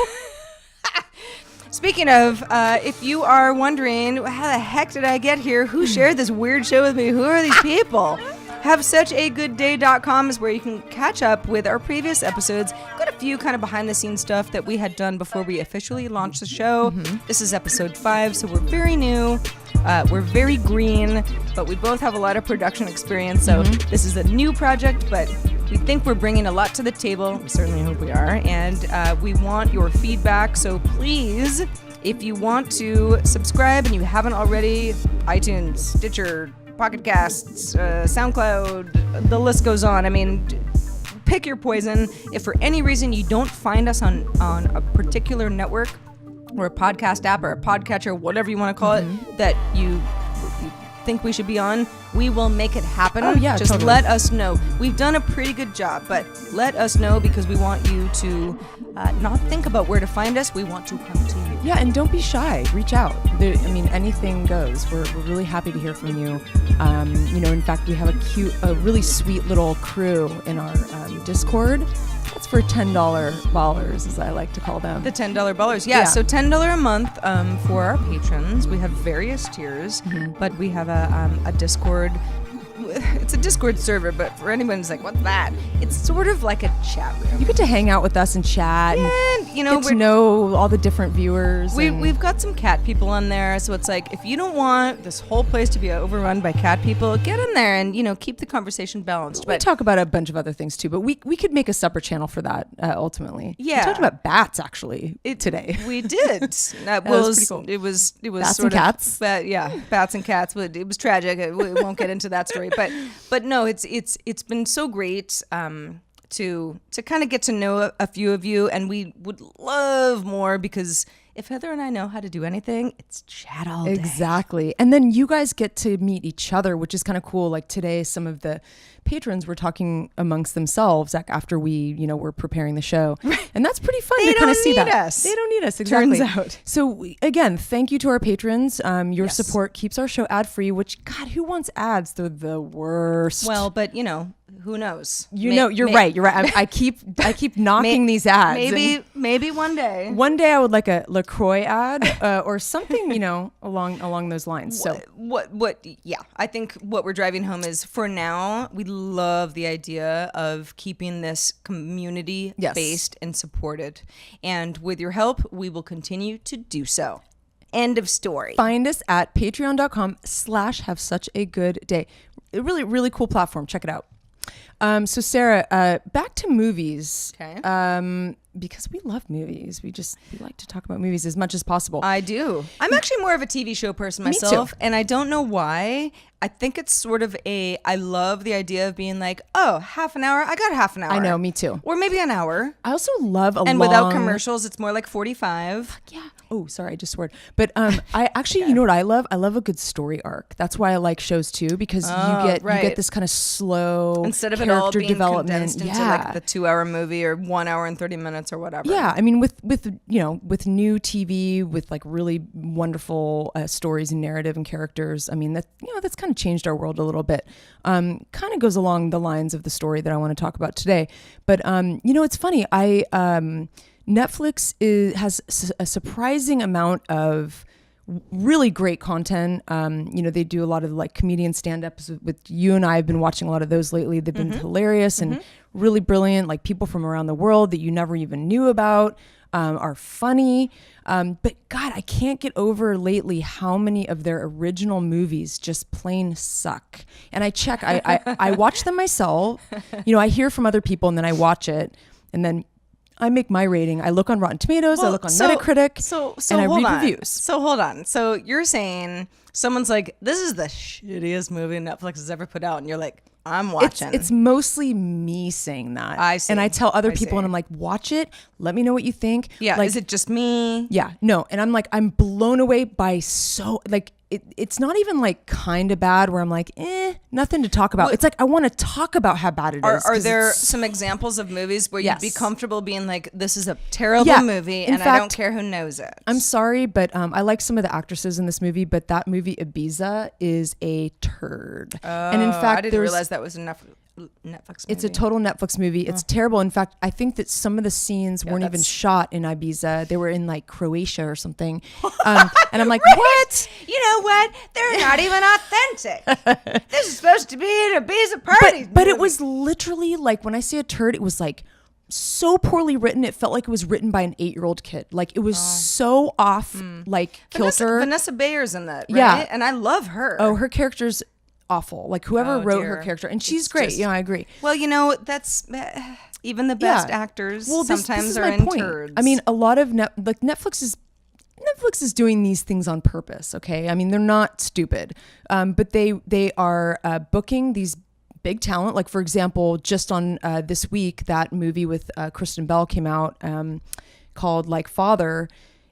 Speaking of, if you are wondering, how the heck did I get here? Who shared this weird show with me? Who are these people? HaveSuchAGoodDay.com is where you can catch up with our previous episodes. Got a few kind of behind the scenes stuff that we had done before we officially launched the show. This is episode 5, so we're very new. We're very green, but we both have a lot of production experience, so this is a new project, but we think we're bringing a lot to the table. We certainly hope we are, and we want your feedback, so please, if you want to subscribe and you haven't already, iTunes, Stitcher, Pocket Casts, SoundCloud, the list goes on. I mean, pick your poison. If for any reason you don't find us on a particular network or a podcast app or a podcatcher, whatever you want to call it, that you think we should be on, we will make it happen. Oh, yeah, just totally. let us know. We've done a pretty good job, but let us know, because we want you to not think about where to find us. We want to come to you. Yeah, and don't be shy. Reach out. Anything goes. We're really happy to hear from you. In fact, we have a really sweet little crew in our Discord. That's for $10 ballers, as I like to call them. The $10 ballers. Yeah, so $10 a month for our patrons. We have various tiers, but we have a Discord. It's a Discord server, but for anyone who's like, what's that? It's sort of like a chat room. You get to hang out with us and chat. And, you know, get to know all the different viewers. We've got some cat people on there, so it's like, if you don't want this whole place to be overrun by cat people, get in there and, you know, keep the conversation balanced. We talk about a bunch of other things too, but we could make a separate channel for that ultimately. Yeah, we talked about bats actually today. We did. That was pretty cool. It was bats sort and cats. Bats and cats. But it was tragic. We won't get into that story, but no, it's been so great. To kind of get to know a few of you, and we would love more, because if Heather and I know how to do anything, it's chat all day. Exactly. And then you guys get to meet each other, which is kind of cool. Like today, some of the patrons were talking amongst themselves, like after we, were preparing the show. And that's pretty fun to kind of see that. They don't need us. Exactly. Turns out. So again, thank you to our patrons. Your support keeps our show ad free, which, God, who wants ads? They're the worst. Well, but who knows? You're right. You're right. I keep knocking these ads. Maybe one day. One day I would like a LaCroix ad or something, along those lines. So yeah, I think what we're driving home is, for now, we love the idea of keeping this community based and supported. And with your help, we will continue to do so. End of story. Find us at patreon.com/havesuchagoodday. A really, really cool platform. Check it out. So Sarah, back to movies. Okay. Because we love movies. We like to talk about movies as much as possible. I do. I'm actually more of a TV show person myself. Me too. And I don't know why. I think it's sort of I love the idea of being like, oh, half an hour. I got half an hour. I know, me too. Or maybe an hour. I also love and without commercials, it's more like 45. Yeah. Oh, sorry, I just swore. But I actually, you know what I love? I love a good story arc. That's why I like shows too, because you get this kind of slow instead of it all being development condensed into like the 2-hour movie or 1 hour and 30 minutes or whatever. Yeah, I mean, with new TV, with like really wonderful stories and narrative and characters. I mean, that's kind of changed our world a little bit. Kind of goes along the lines of the story that I want to talk about today. But it's funny. Netflix has a surprising amount of really great content. They do a lot of like comedian stand-ups with you and I have been watching a lot of those lately. They've been hilarious and really brilliant, like people from around the world that you never even knew about are funny. But God, I can't get over lately how many of their original movies just plain suck. And I watch them myself. I hear from other people and then I watch it and then I make my rating. I look on Rotten Tomatoes. I look on Metacritic. And I read reviews. So hold on. So you're saying someone's like, this is the shittiest movie Netflix has ever put out. And you're like, I'm watching. It's mostly me saying that. I see. And I tell other I people see. and I'm like, watch it. Let me know what you think. Yeah. Like, is it just me? yeah, no. And I'm like, I'm blown away by it's not even like kind of bad where I'm like, nothing to talk about. It's like, I want to talk about how bad it is. Are there some examples of movies where you'd be Yes. comfortable being like, this is a terrible movie and I don't care who knows it? I'm sorry, but I like some of the actresses in this movie, but that movie Ibiza is a turd. And in fact, I didn't realize that was enough. Netflix movie. It's a total Netflix movie. It's terrible. In fact, I think that some of the scenes weren't even shot in Ibiza. They were in like Croatia or something. And I'm like, what? You know what? They're not even authentic. This is supposed to be an Ibiza party. But it was literally like, when I say a turd, it was like so poorly written. It felt like it was written by an 8-year-old kid. Like it was so off, like kilter. Vanessa Bayer's in that, right? Yeah. And I love her. Oh, her character's awful. Like whoever wrote dear. her character, and she's It's great. just- I agree. Well, you know, that's even the best actors sometimes is are my in point. turds. I mean, a lot of Netflix is doing these things on purpose. Okay, I mean they're not stupid, but they are booking these big talent. Like for example, just on this week, that movie with Kristen Bell came out called Like Father.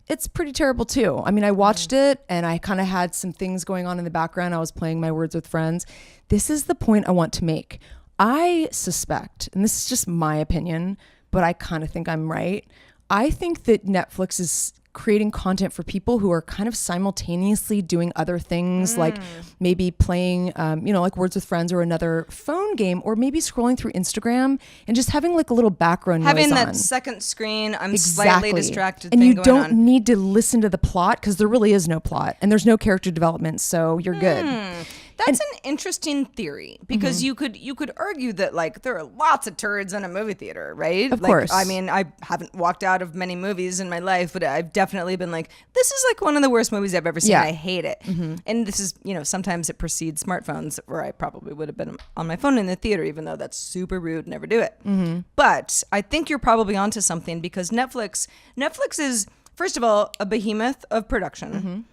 It's pretty terrible too. I mean, I watched it and I kind of had some things going on in the background. I was playing my Words with Friends. This is the point I want to make. I suspect, and this is just my opinion, but I kind of think I'm right. I think that Netflix is creating content for people who are kind of simultaneously doing other things, like maybe playing, like Words with Friends or another phone game, or maybe scrolling through Instagram and just having like a little background having noise that on. second screen, I'm slightly distracted. And thing you going don't on. need to listen to the plot because there really is no plot and there's no character development, so you're good. That's an interesting theory because you could argue that like there are lots of turds in a movie theater, right? Of like, course. I mean, I haven't walked out of many movies in my life, but I've definitely been like, this is like one of the worst movies I've ever seen. Yeah. I hate it. And this is, sometimes it precedes smartphones, where I probably would have been on my phone in the theater, even though that's super rude. Never do it. But I think you're probably onto something because Netflix is, first of all, a behemoth of production.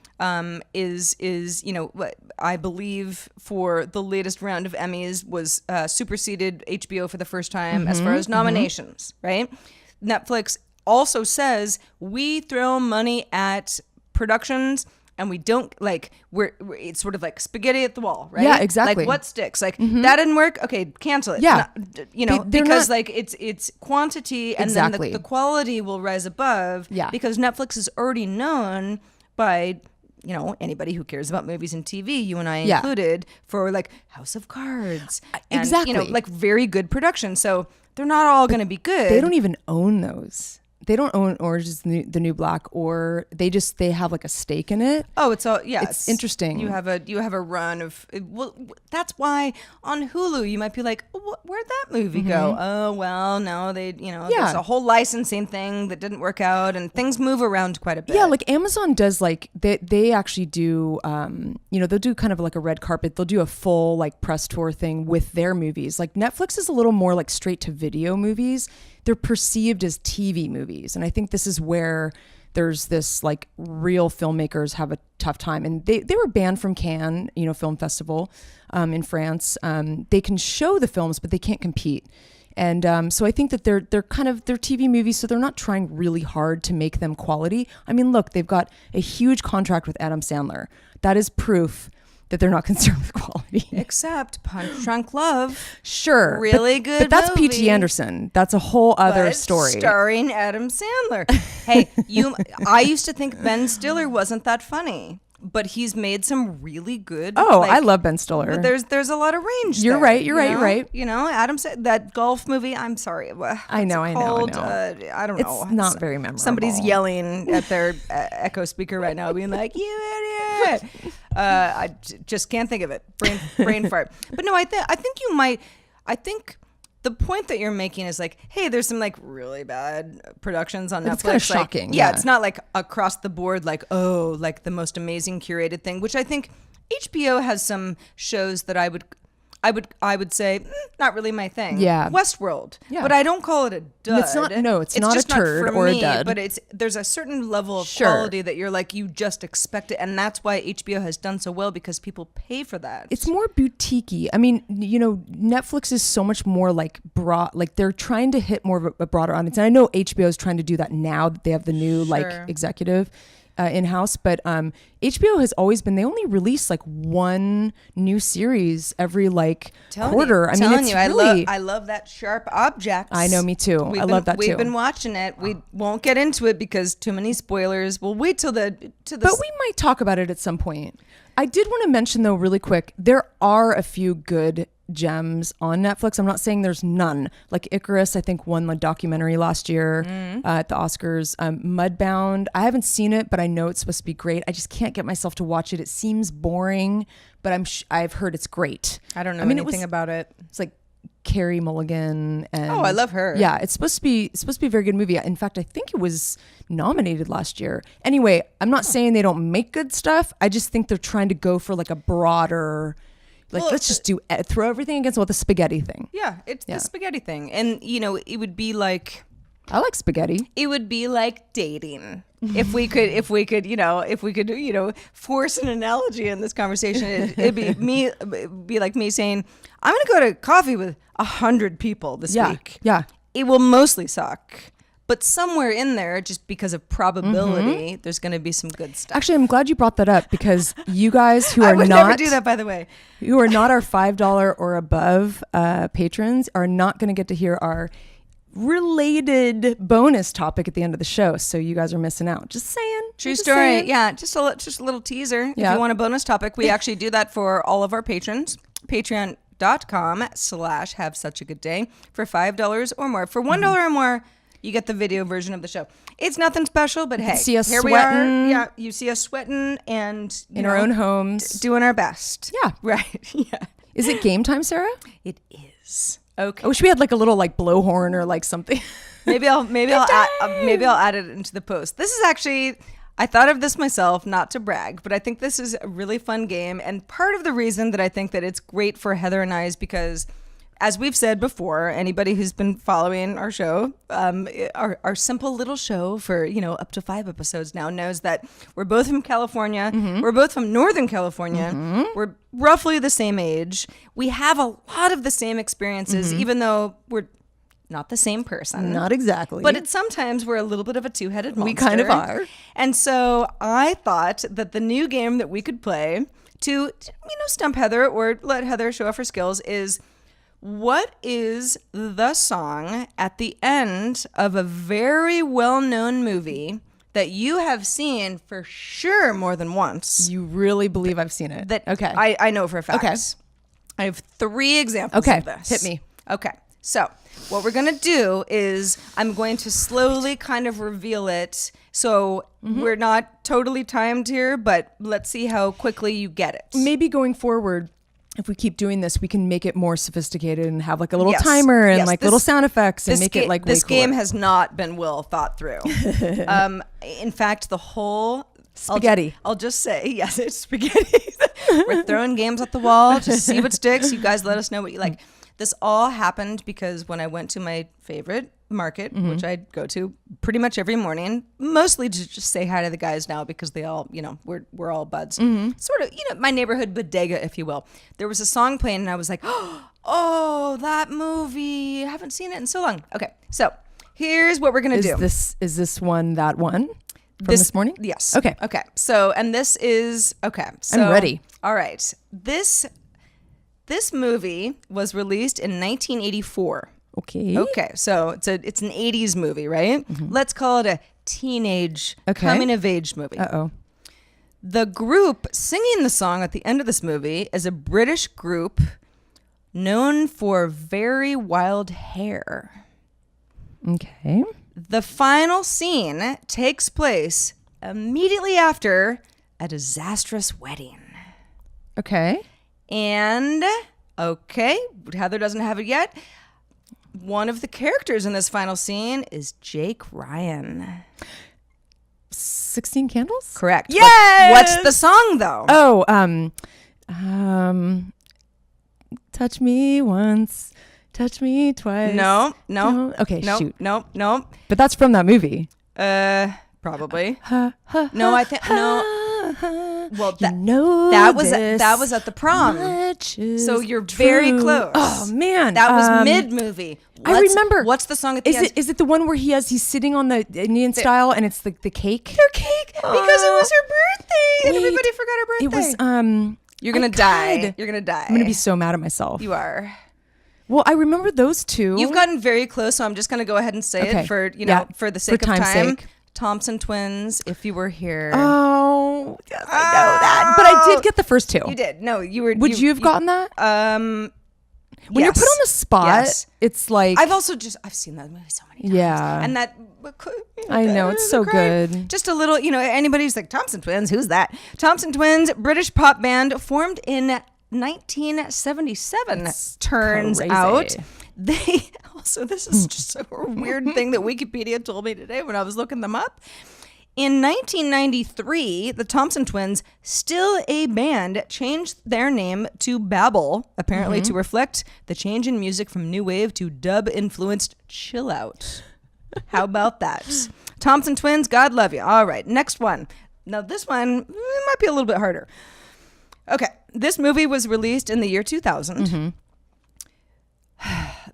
Is what I believe for the latest round of Emmys was superseded HBO for the first time as far as nominations, right? Netflix also says we throw money at productions and we don't we're it's sort of like spaghetti at the wall, right? Yeah, exactly. Like what sticks? Like that didn't work. Okay, cancel it. Yeah. Because like it's quantity and Exactly. then the quality will rise above. Yeah. Because Netflix is already known by anybody who cares about movies and TV, you and I included, for like House of Cards. And, Exactly. like very good production. So they're not all going to be good. They don't even own those. They don't own Orange is the New Black, or they have like a stake in it. Oh, it's all It's interesting. You have a run of well. That's why on Hulu you might be like, where'd that movie go? Oh well, no, there's a whole licensing thing that didn't work out, and things move around quite a bit. Yeah, like Amazon does, like they actually do, they'll do kind of like a red carpet. They'll do a full like press tour thing with their movies. Like Netflix is a little more like straight to video movies. They're perceived as TV movies. And I think this is where there's this like real filmmakers have a tough time. And they were banned from Cannes, Film Festival in France. They can show the films, but they can't compete. And so I think that they're TV movies, so they're not trying really hard to make them quality. I mean, look, they've got a huge contract with Adam Sandler. That is proof that they're not concerned with quality. Except Punch Drunk Love. Sure. Really good But that's movie. P.T. Anderson. That's a whole other But story. Starring Adam Sandler. Hey, I used to think Ben Stiller wasn't that funny, but he's made some really good. Oh, I love Ben Stiller. But there's a lot of range. You're there, right, you're right. Adam said that golf movie. I'm sorry. I know. I don't know. It's not very memorable. Somebody's yelling at their Echo speaker right now, being like, "You idiot!" I just can't think of it. Brain fart. But no, I think you might. I think the point that you're making is like, hey, there's some like really bad productions on Netflix. It's kind of shocking. Yeah, it's not like across the board, like, oh, like the most amazing curated thing, which I think HBO has some shows that I I would say not really my thing. Yeah. Westworld. Yeah. But I don't call it a dud. It's not a just turd not for or me, a dud. But there's a certain level of Sure. quality that you're like, you just expect it, and that's why HBO has done so well, because people pay for that. It's more boutique-y. I mean, Netflix is so much more like broad, like they're trying to hit more of a broader audience. And I know HBO is trying to do that now that they have the new like executive in-house, but HBO has always been, they only release like one new series every like quarter. I love that Sharp Objects. I know, me too. I love that too. We've been watching it. We won't get into it because too many spoilers. We'll wait till the But we might talk about it at some point. I did want to mention though, really quick, there are a few good gems on Netflix. I'm not saying there's none. Like Icarus, I think won the documentary last year at the Oscars. Mudbound, I haven't seen it, but I know it's supposed to be great. I just can't get myself to watch it. It seems boring, but I've heard it's great. I don't know anything about it. It's like Carey Mulligan and I love her. Yeah, it's supposed to be a very good movie. In fact, I think it was nominated last year. Anyway, I'm not saying they don't make good stuff. I just think they're trying to go for like a broader, let's just throw everything against the spaghetti thing. Yeah, it's the spaghetti thing. And it would be like, I like spaghetti. It would be like dating. If we could force an analogy in this conversation, it'd be like me saying, I'm going to go to coffee with 100 people this week. Yeah. It will mostly suck. But somewhere in there, just because of probability, there's going to be some good stuff. Actually, I'm glad you brought that up, because you guys who I are would not never do that, by the way, who are not our $5 or above patrons are not going to get to hear our related bonus topic at the end of the show. So you guys are missing out. Just saying. True story. Yeah, just a little teaser. Yeah. If you want a bonus topic, we actually do that for all of our patrons. Patreon.com/have such a good day for $5 or more. For $1 or more, you get the video version of the show. It's nothing special, but hey, see us here sweating. we are. Yeah, you see us sweating and in our own homes, doing our best. Yeah, right. Yeah. Is it game time, Sarah? It is. Okay. I wish we had like a little like blowhorn or like something. maybe I'll add it into the post. This is actually, I thought of this myself, not to brag, but I think this is a really fun game. And part of the reason that I think that it's great for Heather and I is because, as we've said before, anybody who's been following our show, our simple little show for, up to 5 episodes now, knows that we're both from California. We're both from Northern California. We're roughly the same age. We have a lot of the same experiences, even though we're not the same person. Not exactly. But sometimes we're a little bit of a two-headed monster. We kind of are. And so I thought that the new game that we could play to, stump Heather or let Heather show off her skills is, what is the song at the end of a very well-known movie that you have seen for sure more than once? You really believe I've seen it? Okay. I know for a fact. Okay. I have 3 examples of this. Hit me. Okay. So what we're going to do is I'm going to slowly kind of reveal it. So we're not totally timed here, but let's see how quickly you get it. Maybe going forward, if we keep doing this, we can make it more sophisticated and have like a little timer and little sound effects and make it like way this game cooler. has not been well thought through. In fact, the whole spaghetti. I'll just say, yes, it's spaghetti. We're throwing games at the wall to see what sticks. You guys let us know what you like. This all happened because when I went to my favorite market, which I go to pretty much every morning, mostly to just say hi to the guys now because they all, we're all buds. Sort of, my neighborhood bodega, if you will. There was a song playing and I was like, oh, that movie. I haven't seen it in so long. Okay, so here's what we're going to do. Is this one that one from this morning? Yes. Okay. Okay, so, and this is, okay. So, I'm ready. All right. This movie was released in 1984. Okay, so it's an 80s movie, right? Let's call it a teenage coming of age movie. Uh-oh. The group singing the song at the end of this movie is a British group known for very wild hair. Okay. The final scene takes place immediately after a disastrous wedding. Okay. And, Heather doesn't have it yet. One of the characters in this final scene is Jake Ryan. 16 Candles? Correct. Yes! What's the song, though? Oh, touch me once, touch me twice. No. Okay, no, shoot. No. But that's from that movie. Probably. No, I think no. Well, that was at the prom. So you're very close. Oh man, that was mid movie. I remember. What's the song at the end? Is it the one where he's sitting on the Indian style and it's the cake? Their cake because it was her birthday and everybody forgot her birthday. It was You're gonna die. You're gonna die. I'm gonna be so mad at myself. You are. Well, I remember those two. You've gotten very close, so I'm just gonna go ahead and say it for for the sake of time. Sake. Thompson Twins, If You Were Here. Oh, yes, I know that. But I did get the first two. You did. No, you were. Would you have gotten that? When you're put on the spot, it's like I've seen that movie so many times. Yeah, and that I know it's so good. Just a little, anybody who's like Thompson Twins, who's that? Thompson Twins, British pop band formed in 1977. Turns out they also, this is just a weird thing that Wikipedia told me today when I was looking them up. In 1993, the Thompson Twins, still a band, changed their name to Babel, apparently to reflect the change in music from new wave to dub-influenced chill out. How about that? Thompson Twins, God love you. All right, next one. Now this one might be a little bit harder. Okay, this movie was released in the year 2000.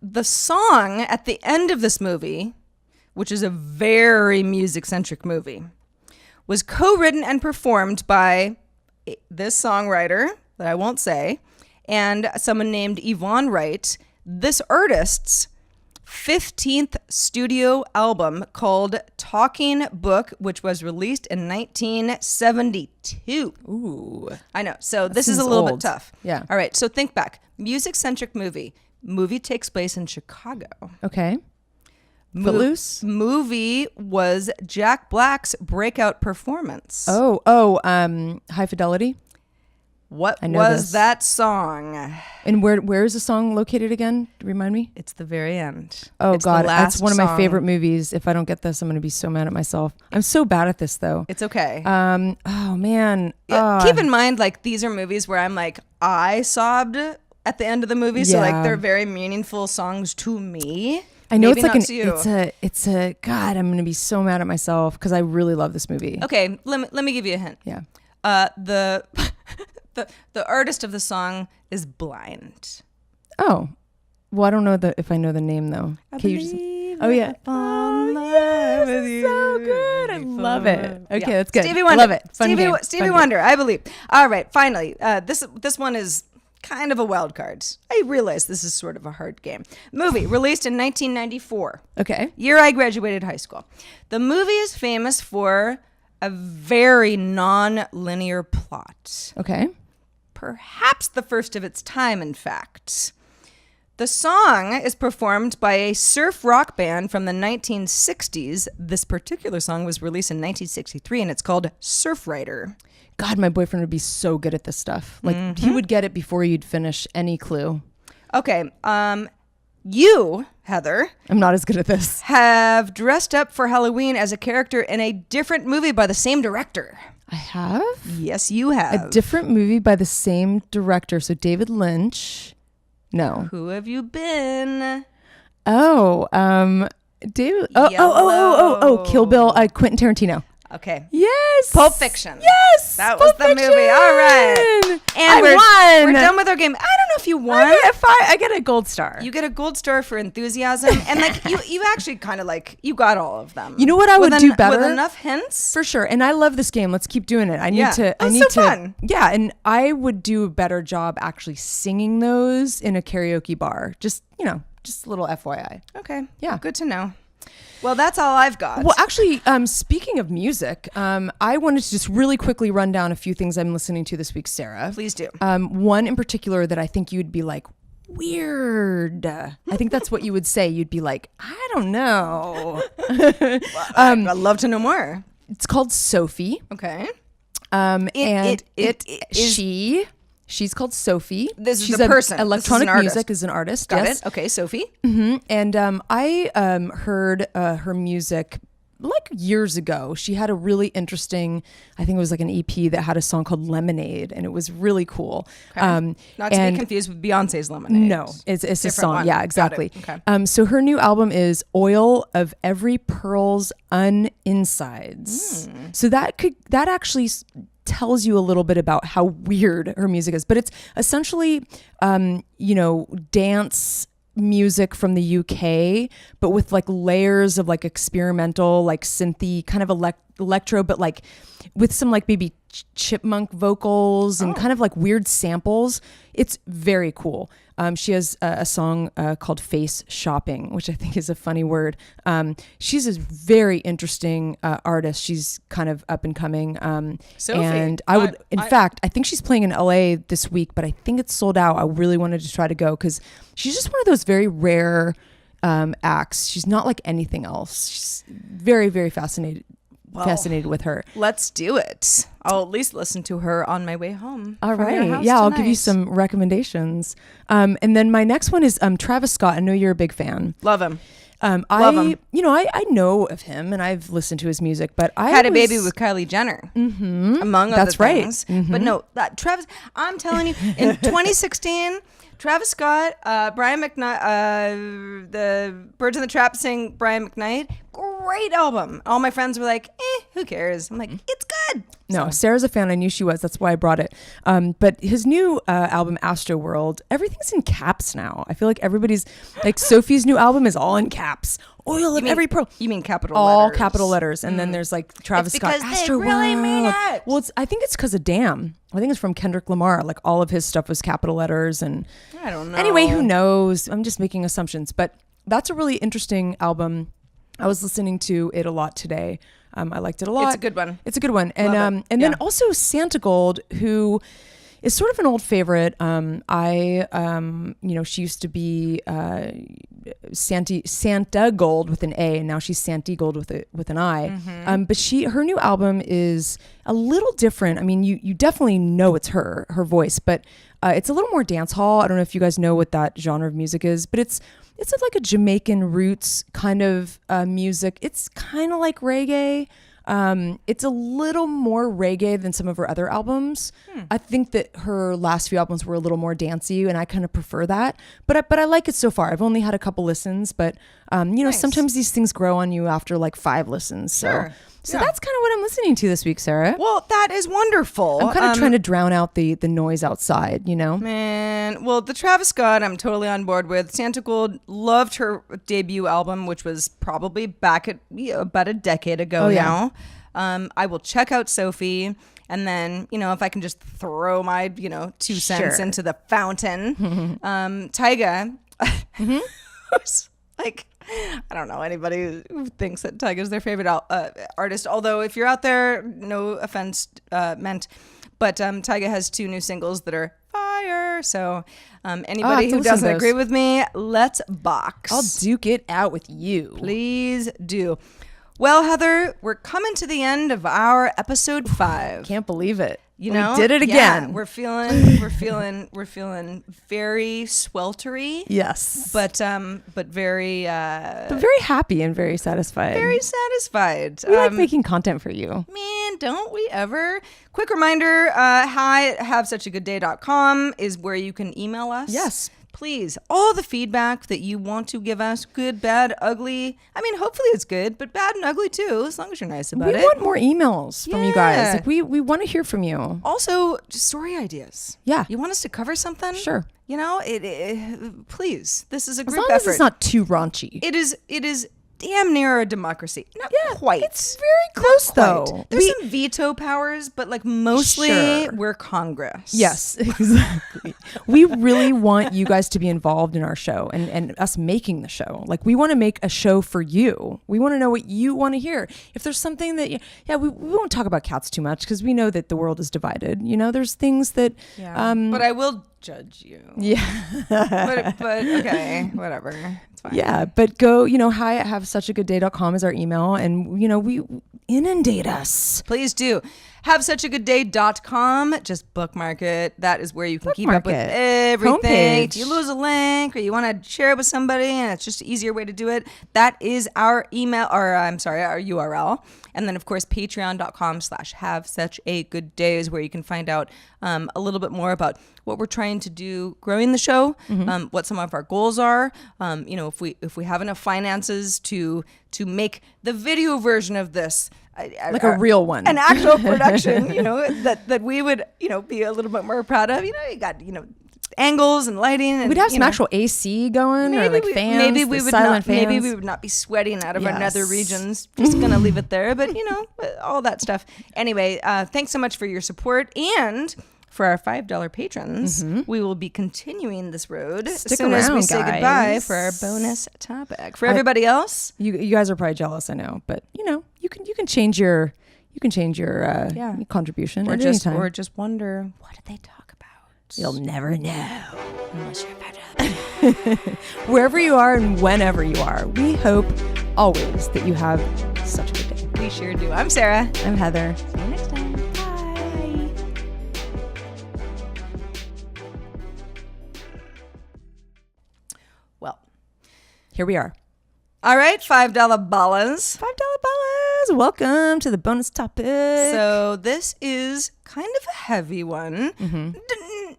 The song at the end of this movie, which is a very music-centric movie, was co-written and performed by this songwriter that I won't say, and someone named Yvonne Wright. This artist's 15th studio album called Talking Book, which was released in 1972. Ooh. I know. So this is a little bit tough. Yeah. All right. So think back. Music-centric movie. Movie takes place in Chicago. Okay. Footloose? Movie was Jack Black's breakout performance. High Fidelity? What was that song? And where is the song located again? Remind me. It's the very end. Oh, it's God. That's one of my favorite movies. If I don't get this, I'm going to be so mad at myself. I'm so bad at this, though. It's okay. Oh, man. Keep in mind, like, these are movies where I'm like, I sobbed at the end of the movie. Yeah. So, like, they're very meaningful songs to me. I know. Maybe it's like it's a God, I'm going to be so mad at myself because I really love this movie. Okay. Let me give you a hint. Yeah. The artist of the song is blind. Oh, well, I don't know if I know the name though. Oh yeah. With you so good. I love it. Okay, that's good. Stevie Wonder. I love it. Stevie Wonder. I believe. All right. Finally, this one is kind of a wild card. I realize this is sort of a hard game. Movie released in 1994. Okay. Year I graduated high school. The movie is famous for a very non-linear plot. Okay. Perhaps the first of its time, in fact. The song is performed by a surf rock band from the 1960s. This particular song was released in 1963, and it's called Surf Rider. God, my boyfriend would be so good at this stuff. Like, he would get it before you'd finish any clue. Okay. You, Heather. I'm not as good at this. Have dressed up for Halloween as a character in a different movie by the same director. I have? Yes, you have. A different movie by the same director. So David Lynch. No. Who have you been? Oh, David. Oh, Kill Bill. Quentin Tarantino. Okay. Yes. Pulp Fiction. Yes. That was the movie. All right. And we're done with our game. I don't know if you won. I get a gold star. You get a gold star for enthusiasm. And like you actually kind of like, you got all of them. You know what I would do better? With enough hints? For sure. And I love this game. Let's keep doing it. I need to. Fun. Yeah. And I would do a better job actually singing those in a karaoke bar. Just a little FYI. Okay. Yeah. Good to know. Well, that's all I've got. Well, actually, speaking of music, I wanted to just really quickly run down a few things I'm listening to this week, Sarah. Please do. One in particular that I think you'd be like, weird. I think that's what you would say. You'd be like, I don't know. Well, I'd love to know more. It's called Sophie. Okay. She's called Sophie. She's a person. Electronic music is an artist. Got it. Okay, Sophie. Mm-hmm. And I heard her music like years ago, she had a really interesting, I think it was like an EP that had a song called Lemonade, and it was really cool. Okay. Not to be confused with Beyonce's Lemonade. No, it's a song. one. Yeah, exactly. Okay. So her new album is Oil of Every Pearl's Uninsides. So that actually tells you a little bit about how weird her music is, but it's essentially, dance music from the UK, but with like layers of like experimental, like synthy kind of electro, but like with some like maybe chipmunk vocals and kind of like weird samples. It's very cool. She has a song called Face Shopping, which I think is a funny word. She's a very interesting artist. She's kind of up and coming. Sophie, and I think she's playing in LA this week, but I think it's sold out. I really wanted to try to go because she's just one of those very rare acts. She's not like anything else. She's very, very fascinated with her. Let's do it. I'll at least listen to her on my way home. All right. Yeah, I'll give you some recommendations. And then my next one is Travis Scott. I know you're a big fan. Love him. Love him. I know of him and I've listened to his music, but I had a baby with Kylie Jenner, among other things. Right. But no, Travis, I'm telling you, in 2016, Travis Scott, Brian McKnight, the Birds in the Trap sing Brian McKnight. Great album. All my friends were like, who cares? I'm like, it's good. No, Sarah's a fan. I knew she was. That's why I brought it. But his new album, Astro World, everything's in caps now. I feel like everybody's, like Sophie's new album is all in caps. Oil of every pearl. You mean capital all letters. capital letters. And then there's like Travis Scott, Astro they really World. mean it. Well, I think it's because of Damn. I think it's from Kendrick Lamar. Like all of his stuff was capital letters. And I don't know. Anyway, who knows? I'm just making assumptions. But that's a really interesting album. I was listening to it a lot today. I liked it a lot. It's a good one. It's a good one. And then also Santa Gold, who is sort of an old favorite. She used to be Santa Gold with an A, and now she's Santi Gold with an I. But her new album is a little different. I mean, you definitely know it's her voice, but it's a little more dance hall. I don't know if you guys know what that genre of music is, but it's like a Jamaican roots kind of music. It's kind of like reggae. It's a little more reggae than some of her other albums. I think that her last few albums were a little more dancey, and I kind of prefer that. But I like it so far. I've only had a couple listens, but nice. Sometimes these things grow on you after like 5 listens. So that's kind of what I'm listening to this week, Sarah. Well, that is wonderful. I'm kind of trying to drown out the noise outside, Man, well, the Travis Scott, I'm totally on board with. Santa Gold, loved her debut album, which was probably back at about a decade ago now. I will check out Sophie. And then, if I can just throw my, 2 cents into the fountain. Tyga, like... I don't know anybody who thinks that Tyga's their favorite artist. Although, if you're out there, no offense meant, but Tyga has 2 new singles that are fire. So anybody who doesn't agree with me, let's box. I'll duke it out with you. Please do. Well, Heather, we're coming to the end of our episode 5. Can't believe it. We did it again. We're feeling very sweltery. Yes, but very happy and very satisfied. Very satisfied. We like making content for you. Man, don't we ever? Quick reminder, hi, havesuchagoodday.com is where you can email us. Yes. Please, all the feedback that you want to give us, good, bad, ugly. I mean, hopefully it's good, but bad and ugly too, as long as you're nice about it. We want more emails from you guys. Like we want to hear from you. Also, just story ideas. Yeah. You want us to cover something? Sure. Please, this is a group effort. As long effort. as it's not too raunchy. It is damn near a democracy. Not quite. It's very close though. There's some veto powers, but like mostly we're Congress. Yes, exactly. We really want you guys to be involved in our show and us making the show. Like we want to make a show for you. We want to know what you want to hear. If there's something that, we won't talk about cats too much because we know that the world is divided. There's things that. Yeah. But I will judge you. Yeah. but okay, whatever. It's fine. Yeah, but go, hi at havesuchagoodday.com is our email, and we inundate us. Please do. HaveSuchAGoodDay.com. Just bookmark it. That is where you can keep up with Bookmark it. everything. Homepage. If you lose a link or you want to share it with somebody and it's just an easier way to do it, that is our email, or I'm sorry, our URL. And then, of course, patreon.com/HaveSuchAGoodDay is where you can find out a little bit more about what we're trying to do growing the show, what some of our goals are. If we have enough finances to make the video version of this, Like a real one. an actual production, that we would, be a little bit more proud of. You got, angles and lighting, and We'd have some actual AC going, or like fans. Maybe we would not. Fans. Maybe we would not be sweating out of our nether Yes. regions. Just gonna leave it there, but all that stuff. Anyway, thanks so much for your support, and for our $5 patrons, we will be continuing this road Stick as soon as we around, say goodbye guys. for our bonus topic. For everybody else, You guys are probably jealous, I know, but you can change your contribution or at just any time. or just wonder, what did they talk about? You'll never know. Unless you're better. Wherever you are and whenever you are, we hope always that you have such a good day. We sure do. I'm Sarah. I'm Heather. See you next time. Bye. Well, Here we are. all right, $5 ballas. $5 ballas. Welcome to the bonus topic. So this is kind of a heavy one.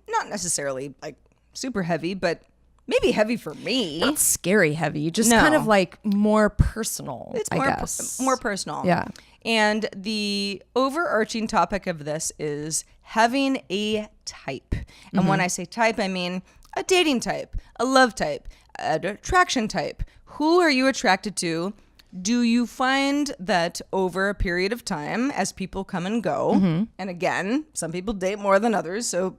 Not necessarily like super heavy, but maybe heavy for me. not scary heavy, just No. kind of like more personal. It's I more guess. more personal. Yeah. And the overarching topic of this is having a type. And when I say type, I mean a dating type, a love type, an attraction type. Who are you attracted to? Do you find that over a period of time, as people come and go, and again, some people date more than others, so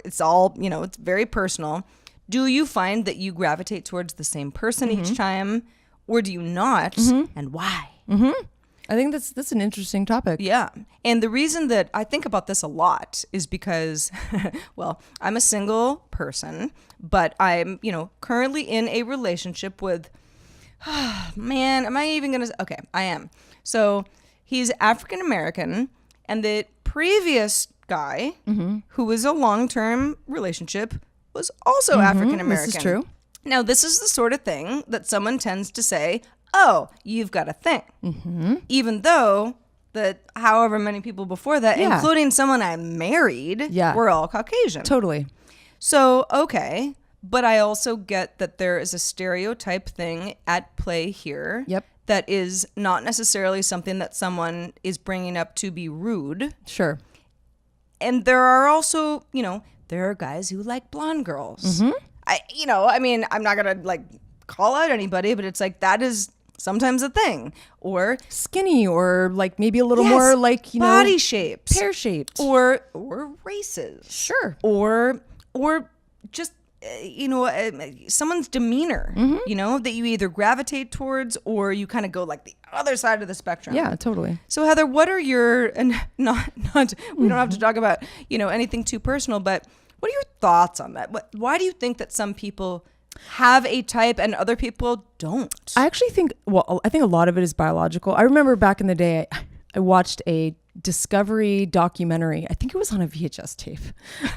it's all, it's very personal. Do you find that you gravitate towards the same person each time, or do you not, and why? I think that's an interesting topic. Yeah. And the reason that I think about this a lot is because, well, I'm a single person, but I'm, currently in a relationship with, man, am I even going to, okay, I am. So he's African American, and the previous guy, who was a long-term relationship, was also African American. This is true. Now, this is the sort of thing that someone tends to say, oh, you've got a thing. Even though that however many people before that, Yeah. including someone I married, Yeah. were all Caucasian. Totally. So, okay. But I also get that there is a stereotype thing at play here. Yep. That is not necessarily something that someone is bringing up to be rude. Sure. And there are also, there are guys who like blonde girls. I'm not going to call out anybody, but it's that is sometimes a thing. Or Skinny, or like maybe a little yes, more like, body shapes. pear shaped. Or races. Sure. Or just someone's demeanor, that you either gravitate towards or you kind of go the other side of the spectrum. Yeah, totally. So Heather, what are your, and not we don't have to talk about anything too personal, but what are your thoughts on that? Why do you think that some people have a type and other people don't? I actually think, I think a lot of it is biological. I remember back in the day, I watched a Discovery documentary. I think it was on a VHS tape.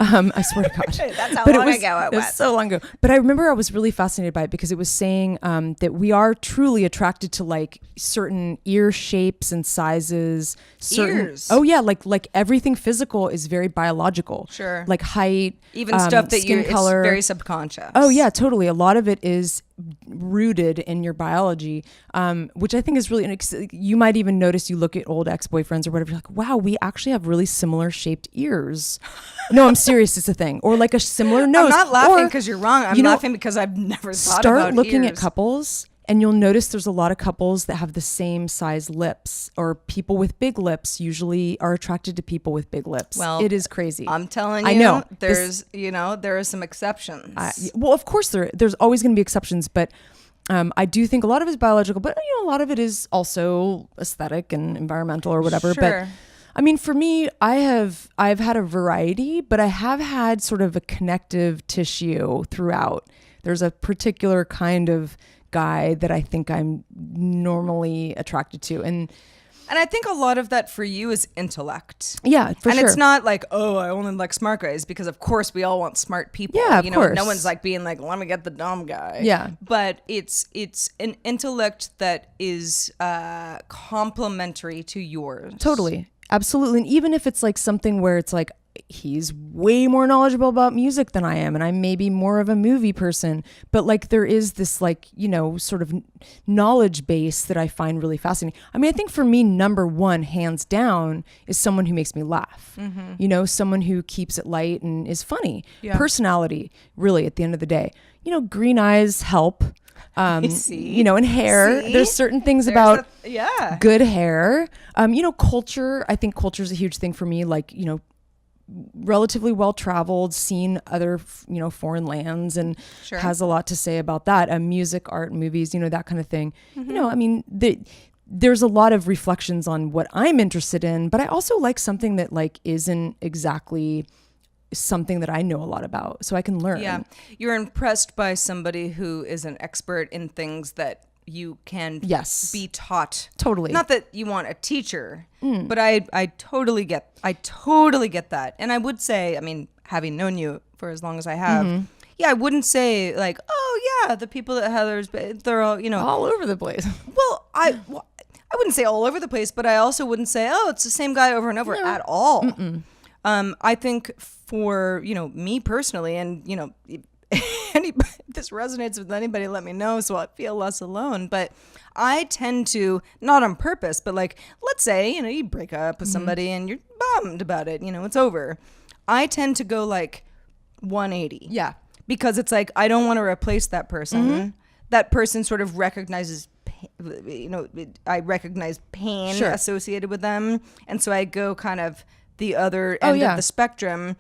I swear to God. That's how But long was, ago it was was. so long ago. But I remember I was really fascinated by it because it was saying that we are truly attracted to certain ear shapes and sizes. Ears? Oh yeah, like everything physical is very biological. Sure. Like height, Even stuff that skin color. it's very subconscious. Oh yeah, totally. A lot of it is rooted in your biology, which I think is really, you might even notice, you look at old ex-boyfriends or whatever, you're like, wow, we actually have really similar shaped ears. No, I'm serious, it's a thing. Or like a similar nose. I'm not laughing Or, because you're wrong. I'm laughing because I've never thought about start looking at ears. couples, and you'll notice there's a lot of couples that have the same size lips, or people with big lips usually are attracted to people with big lips. Well, it is crazy. I'm telling you, I know. there's, there are some exceptions. Well, of course there's always going to be exceptions, but I do think a lot of it is biological, but a lot of it is also aesthetic and environmental or whatever. Sure. But I mean, for me, I've had a variety, but I have had sort of a connective tissue throughout. There's a particular kind of guy that I think I'm normally attracted to, and And I think a lot of that for you is intellect. Yeah, for and sure. it's not like, oh, I only like smart guys, because of course we all want smart people. Yeah, of you know, course. no one's like being like, let me get the dumb guy. Yeah. But it's an intellect that is complementary to yours. Totally. Absolutely. And even if it's like something where it's like, he's way more knowledgeable about music than I am, and I'm maybe more of a movie person, but like there is this like, you know, sort of knowledge base that I find really fascinating. I mean, I think for me, number one, hands down, is someone who makes me laugh. You know, someone who keeps it light and is funny. Yeah. Personality, really, at the end of the day. You know, green eyes help. See? You know, and hair. See? There's certain things There's about yeah. good hair. You know, culture. I think culture is a huge thing for me. Like, you know, relatively well traveled, seen other, you know, foreign lands, and Sure. has a lot to say about that. Music, art, movies, you know, that kind of thing. You know, I mean, there's a lot of reflections on what I'm interested in, but I also like something that like isn't exactly something that I know a lot about, so I can learn. Yeah. You're impressed by somebody who is an expert in things that you can Yes. be taught. Totally. Not that you want a teacher, but I totally get that. And I would say, I mean, having known you for as long as I have, yeah, I wouldn't say like, oh yeah, the people at Heather's, they're all, you know, all over the place. well, I wouldn't say all over the place, but I also wouldn't say, oh, it's the same guy over and over at all. I think for, you know, me personally, and, you know, anybody, if this resonates with anybody, let me know so I feel less alone. But I tend to, not on purpose, but like, let's say, you know, you break up with somebody and you're bummed about it, you know, it's over. I tend to go like 180. Yeah. Because it's like, I don't want to replace that person. That person sort of recognizes, you know, I recognize pain Sure. associated with them. And so I go kind of the other end of the spectrum.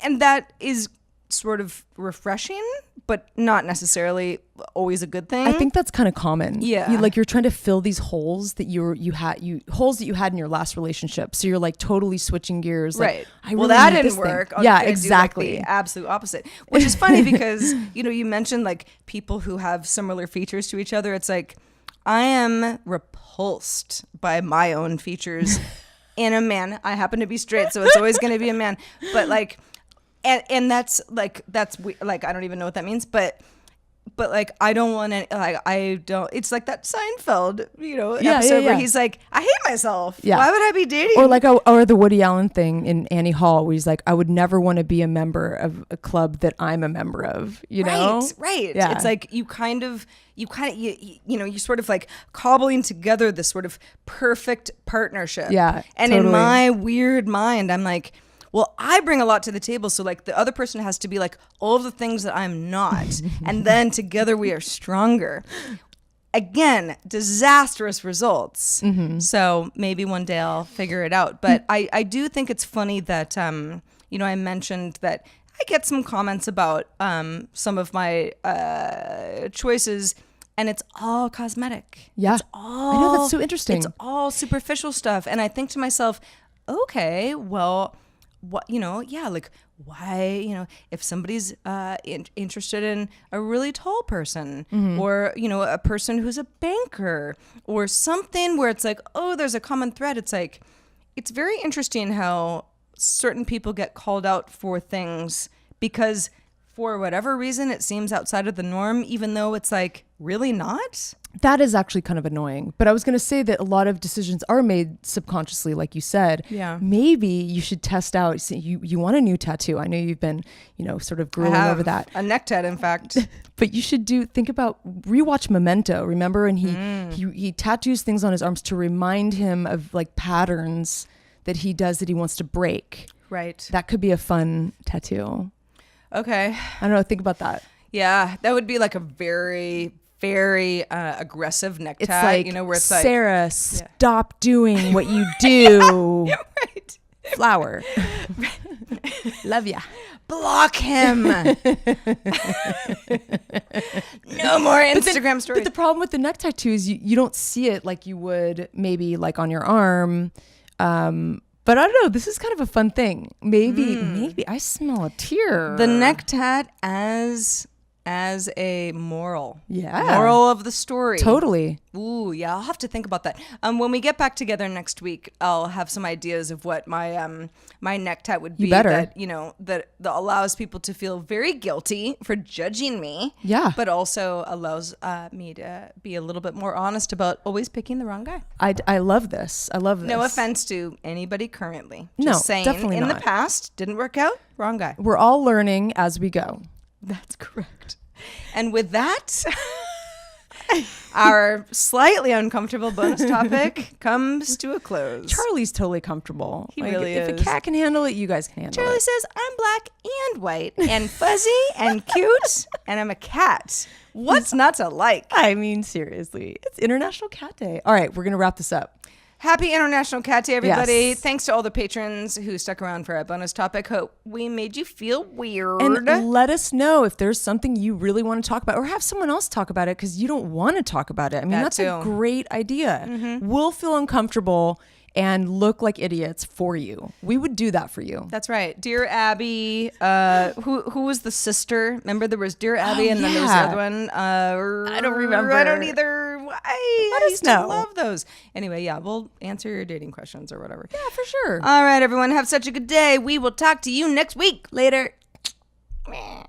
And that is sort of refreshing, but not necessarily always a good thing. I think that's kind of common. Yeah. You're trying to fill these holes that holes that you had in your last relationship. So you're like totally switching gears. Right. Like, Well, that didn't work. Yeah, gonna exactly. Do like the absolute opposite, which is funny because, you know, you mentioned like people who have similar features to each other. It's like, I am repulsed by my own features in a man. I happen to be straight, so it's always going to be a man. But like, and that's like, I don't even know what that means, but like, I don't want to, like, I don't, it's like that Seinfeld, you know, episode where he's like, I hate myself. Yeah. Why would I be dating? Or like, or the Woody Allen thing in Annie Hall, where he's like, I would never want to be a member of a club that I'm a member of, you know? Right. Yeah. It's like, you know, you're sort of like cobbling together this sort of perfect partnership. Yeah, And totally. in my weird mind, I'm like, well, I bring a lot to the table. So like the other person has to be like all of the things that I'm not. And then together we are stronger. Again, disastrous results. So maybe one day I'll figure it out. But I do think it's funny that, you know, I mentioned that I get some comments about some of my choices, and it's all cosmetic. Yeah. It's all, I know, that's so interesting. It's all superficial stuff. And I think to myself, okay, well, what, you know, yeah, like, why, you know, if somebody's interested in a really tall person, or, you know, a person who's a banker or something where it's like, oh, there's a common thread. It's like, it's very interesting how certain people get called out for things because for whatever reason it seems outside of the norm, even though it's like really not. That is actually kind of annoying. But I was going to say that a lot of decisions are made subconsciously, like you said. Yeah. Maybe you should test out. See, you want a new tattoo. I know you've been, you know, sort of grueling over that. A neck tat, in fact. But you should rewatch Memento. Remember? And he tattoos things on his arms to remind him of like patterns that he does that he wants to break. Right. That could be a fun tattoo. Okay. I don't know. Think about that. Yeah. That would be like a very, very aggressive neck It's tat, like, you know, where it's Sarah, stop doing what you do. like, right. Flower. Love ya. Block him. No more Instagram stories. But the problem with the neck tattoo is you don't see it like you would maybe like on your arm. But I don't know. This is kind of a fun thing. Maybe I smell a tear. The neck tat as as a moral. Yeah. Moral of the story. Totally. Ooh, yeah, I'll have to think about that. When we get back together next week, I'll have some ideas of what my my neck tat would be. You better. That, that allows people to feel very guilty for judging me. Yeah. But also allows me to be a little bit more honest about always picking the wrong guy. I love this. I love this. No offense to anybody currently. No, Just saying, definitely in the not. past, didn't work out, wrong guy. We're all learning as we go. That's correct. And with that, our slightly uncomfortable bonus topic comes to a close. Charlie's totally comfortable. He really if is. a cat can handle it, you guys can handle Charlie it. says, I'm black and white and fuzzy and cute, and I'm a cat. What's not to like? I mean, seriously, it's International Cat Day. All right, we're going to wrap this up. Happy International Cat Day, everybody. Yes. Thanks to all the patrons who stuck around for our bonus topic. Hope we made you feel weird. And let us know if there's something you really want to talk about, or have someone else talk about it because you don't want to talk about it. I mean, that's a great idea. Mm-hmm. We'll feel uncomfortable and look like idiots for you. We would do that for you. That's right. Dear Abby, who was the sister? Remember there was Dear Abby and then there was the other one. I don't remember. I don't either. I used know. to love those. Anyway, yeah, we'll answer your dating questions or whatever. Yeah, for sure. All right, everyone. Have such a good day. We will talk to you next week. Later. Meh.